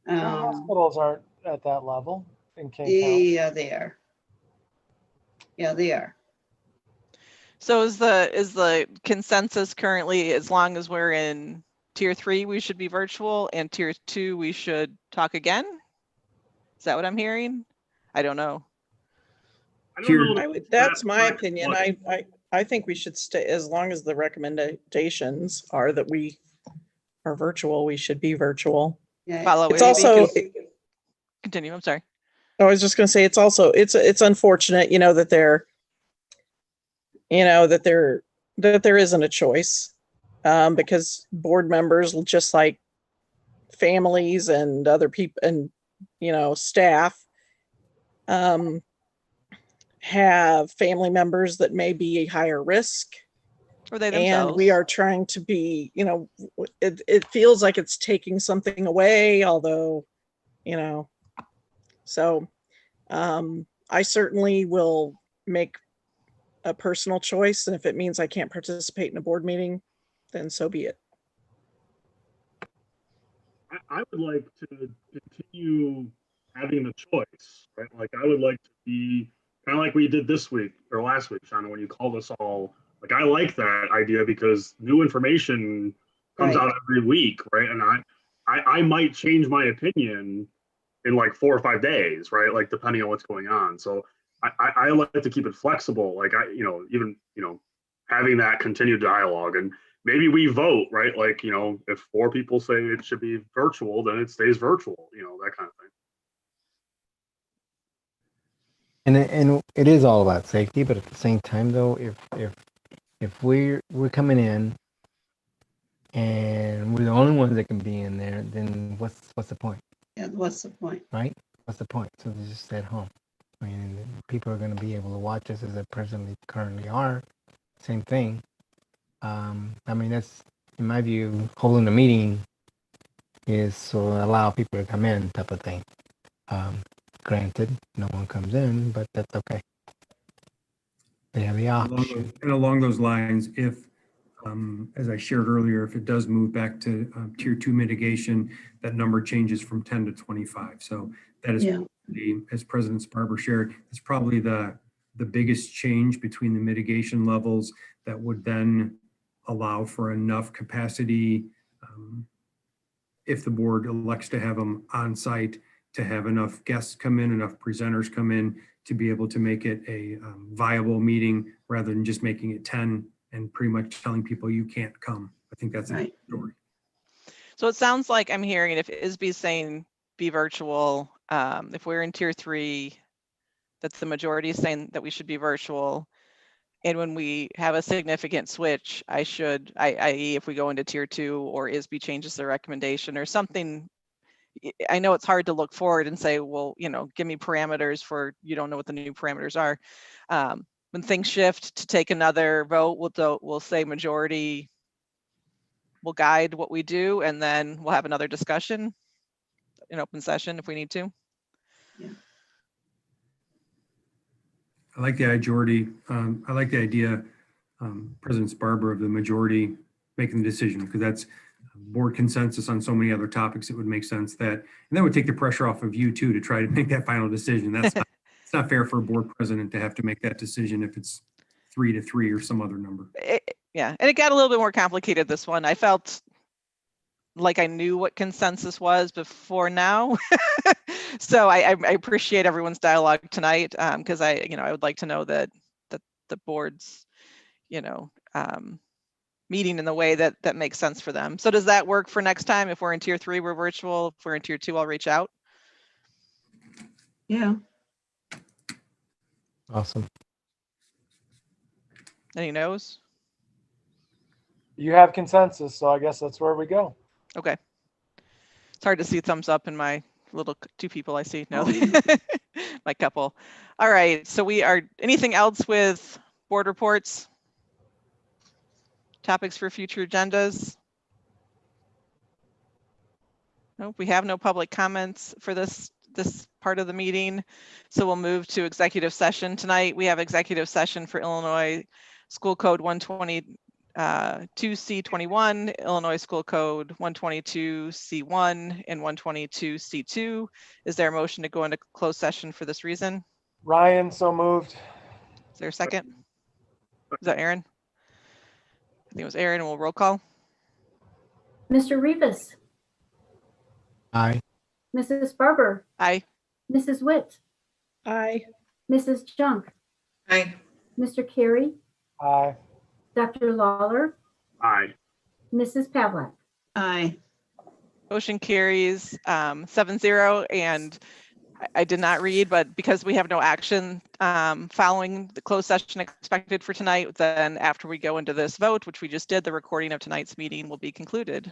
The hospitals aren't at that level in King County. Yeah, they are. Yeah, they are. So is the consensus currently, as long as we're in tier 3, we should be virtual, and tier 2, we should talk again? Is that what I'm hearing? I don't know. That's my opinion. I think we should stay, as long as the recommendations are that we are virtual, we should be virtual. Yeah. Follow It's also, continue. I'm sorry. I was just going to say, it's also, it's unfortunate, that there isn't a choice, because board members, just like families and other people and, staff, have family members that may be a higher risk. Or they themselves. And we are trying to be, it feels like it's taking something away, although, so I certainly will make a personal choice. And if it means I can't participate in a board meeting, then so be it. I would like to continue having the choice, right? Like I would like to be kind of like we did this week or last week, Shauna, when you called us all. Like I like that idea because new information comes out every week, right? And I might change my opinion in like 4 or 5 days, right? Like depending on what's going on. So I like to keep it flexible. Like even having that continued dialogue, and maybe we vote, right? Like, if 4 people say it should be virtual, then it stays virtual, that kind of thing. And it is all about safety, but at the same time, though, if we're coming in and we're the only ones that can be in there, then what's the point? Yeah, what's the point? Right? What's the point? So they just stay at home. I mean, people are going to be able to watch us as they currently are. Same thing. I mean, that's, in my view, holding a meeting is to allow people to come in, type of thing. Granted, no one comes in, but that's okay. They have the option. And along those lines, if, as I shared earlier, if it does move back to tier 2 mitigation, that number changes from 10 to 25. So that is, as President Sparber shared, it's probably the biggest change between the mitigation levels that would then allow for enough capacity, if the board elects to have them on site, to have enough guests come in, enough presenters come in to be able to make it a viable meeting rather than just making it 10 and pretty much telling people you can't come. I think that's a story. So it sounds like I'm hearing, if ISB's saying be virtual, if we're in tier 3, that's the majority is saying that we should be virtual. And when we have a significant switch, i.e. if we go into tier 2 or ISB changes their recommendation or something, I know it's hard to look forward and say, well, give me parameters for, you don't know what the new parameters are. When things shift to take another vote, we'll say majority will guide what we do, and then we'll have another discussion in open session if we need to. Yeah. I like the idea, President Sparber, of the majority making the decision, because that's board consensus on so many other topics. It would make sense that, and that would take the pressure off of you too, to try to make that final decision. That's not, it's not fair for a board president to have to make that decision if it's 3-3 or some other number. Yeah, and it got a little bit more complicated, this one. I felt like I knew what consensus was before now. So I appreciate everyone's dialogue tonight, because I would like to know that the board's, meeting in the way that makes sense for them. So does that work for next time? If we're in tier 3, we're virtual. If we're in tier 2, I'll reach out. Yeah. Awesome. Any no's? You have consensus, so I guess that's where we go. Okay. It's hard to see thumbs up in my little 2 people I see. No, my couple. All right. So anything else with board reports? Topics for future agendas? Nope, we have no public comments for this part of the meeting. So we'll move to executive session. Tonight we have executive session for Illinois School Code 120 2C21, Illinois School Code 122C1 and 122C2. Is there a motion to go into closed session for this reason? Ryan, so moved. Is there a second? Is that Aaron? I think it was Aaron, and we'll roll call. Mr. Rivas, Aye. Mrs. Barber, Aye. Mrs. Witt, Aye. Mrs. Junk, Aye. Mr. Carey, Aye. Dr. Lawler, Aye. Mrs. Pavlik. Aye. Motion carries 7-0, and I did not read, but because we have no action following the closed session expected for tonight, then after we go into this vote, which we just did, the recording of tonight's meeting will be concluded.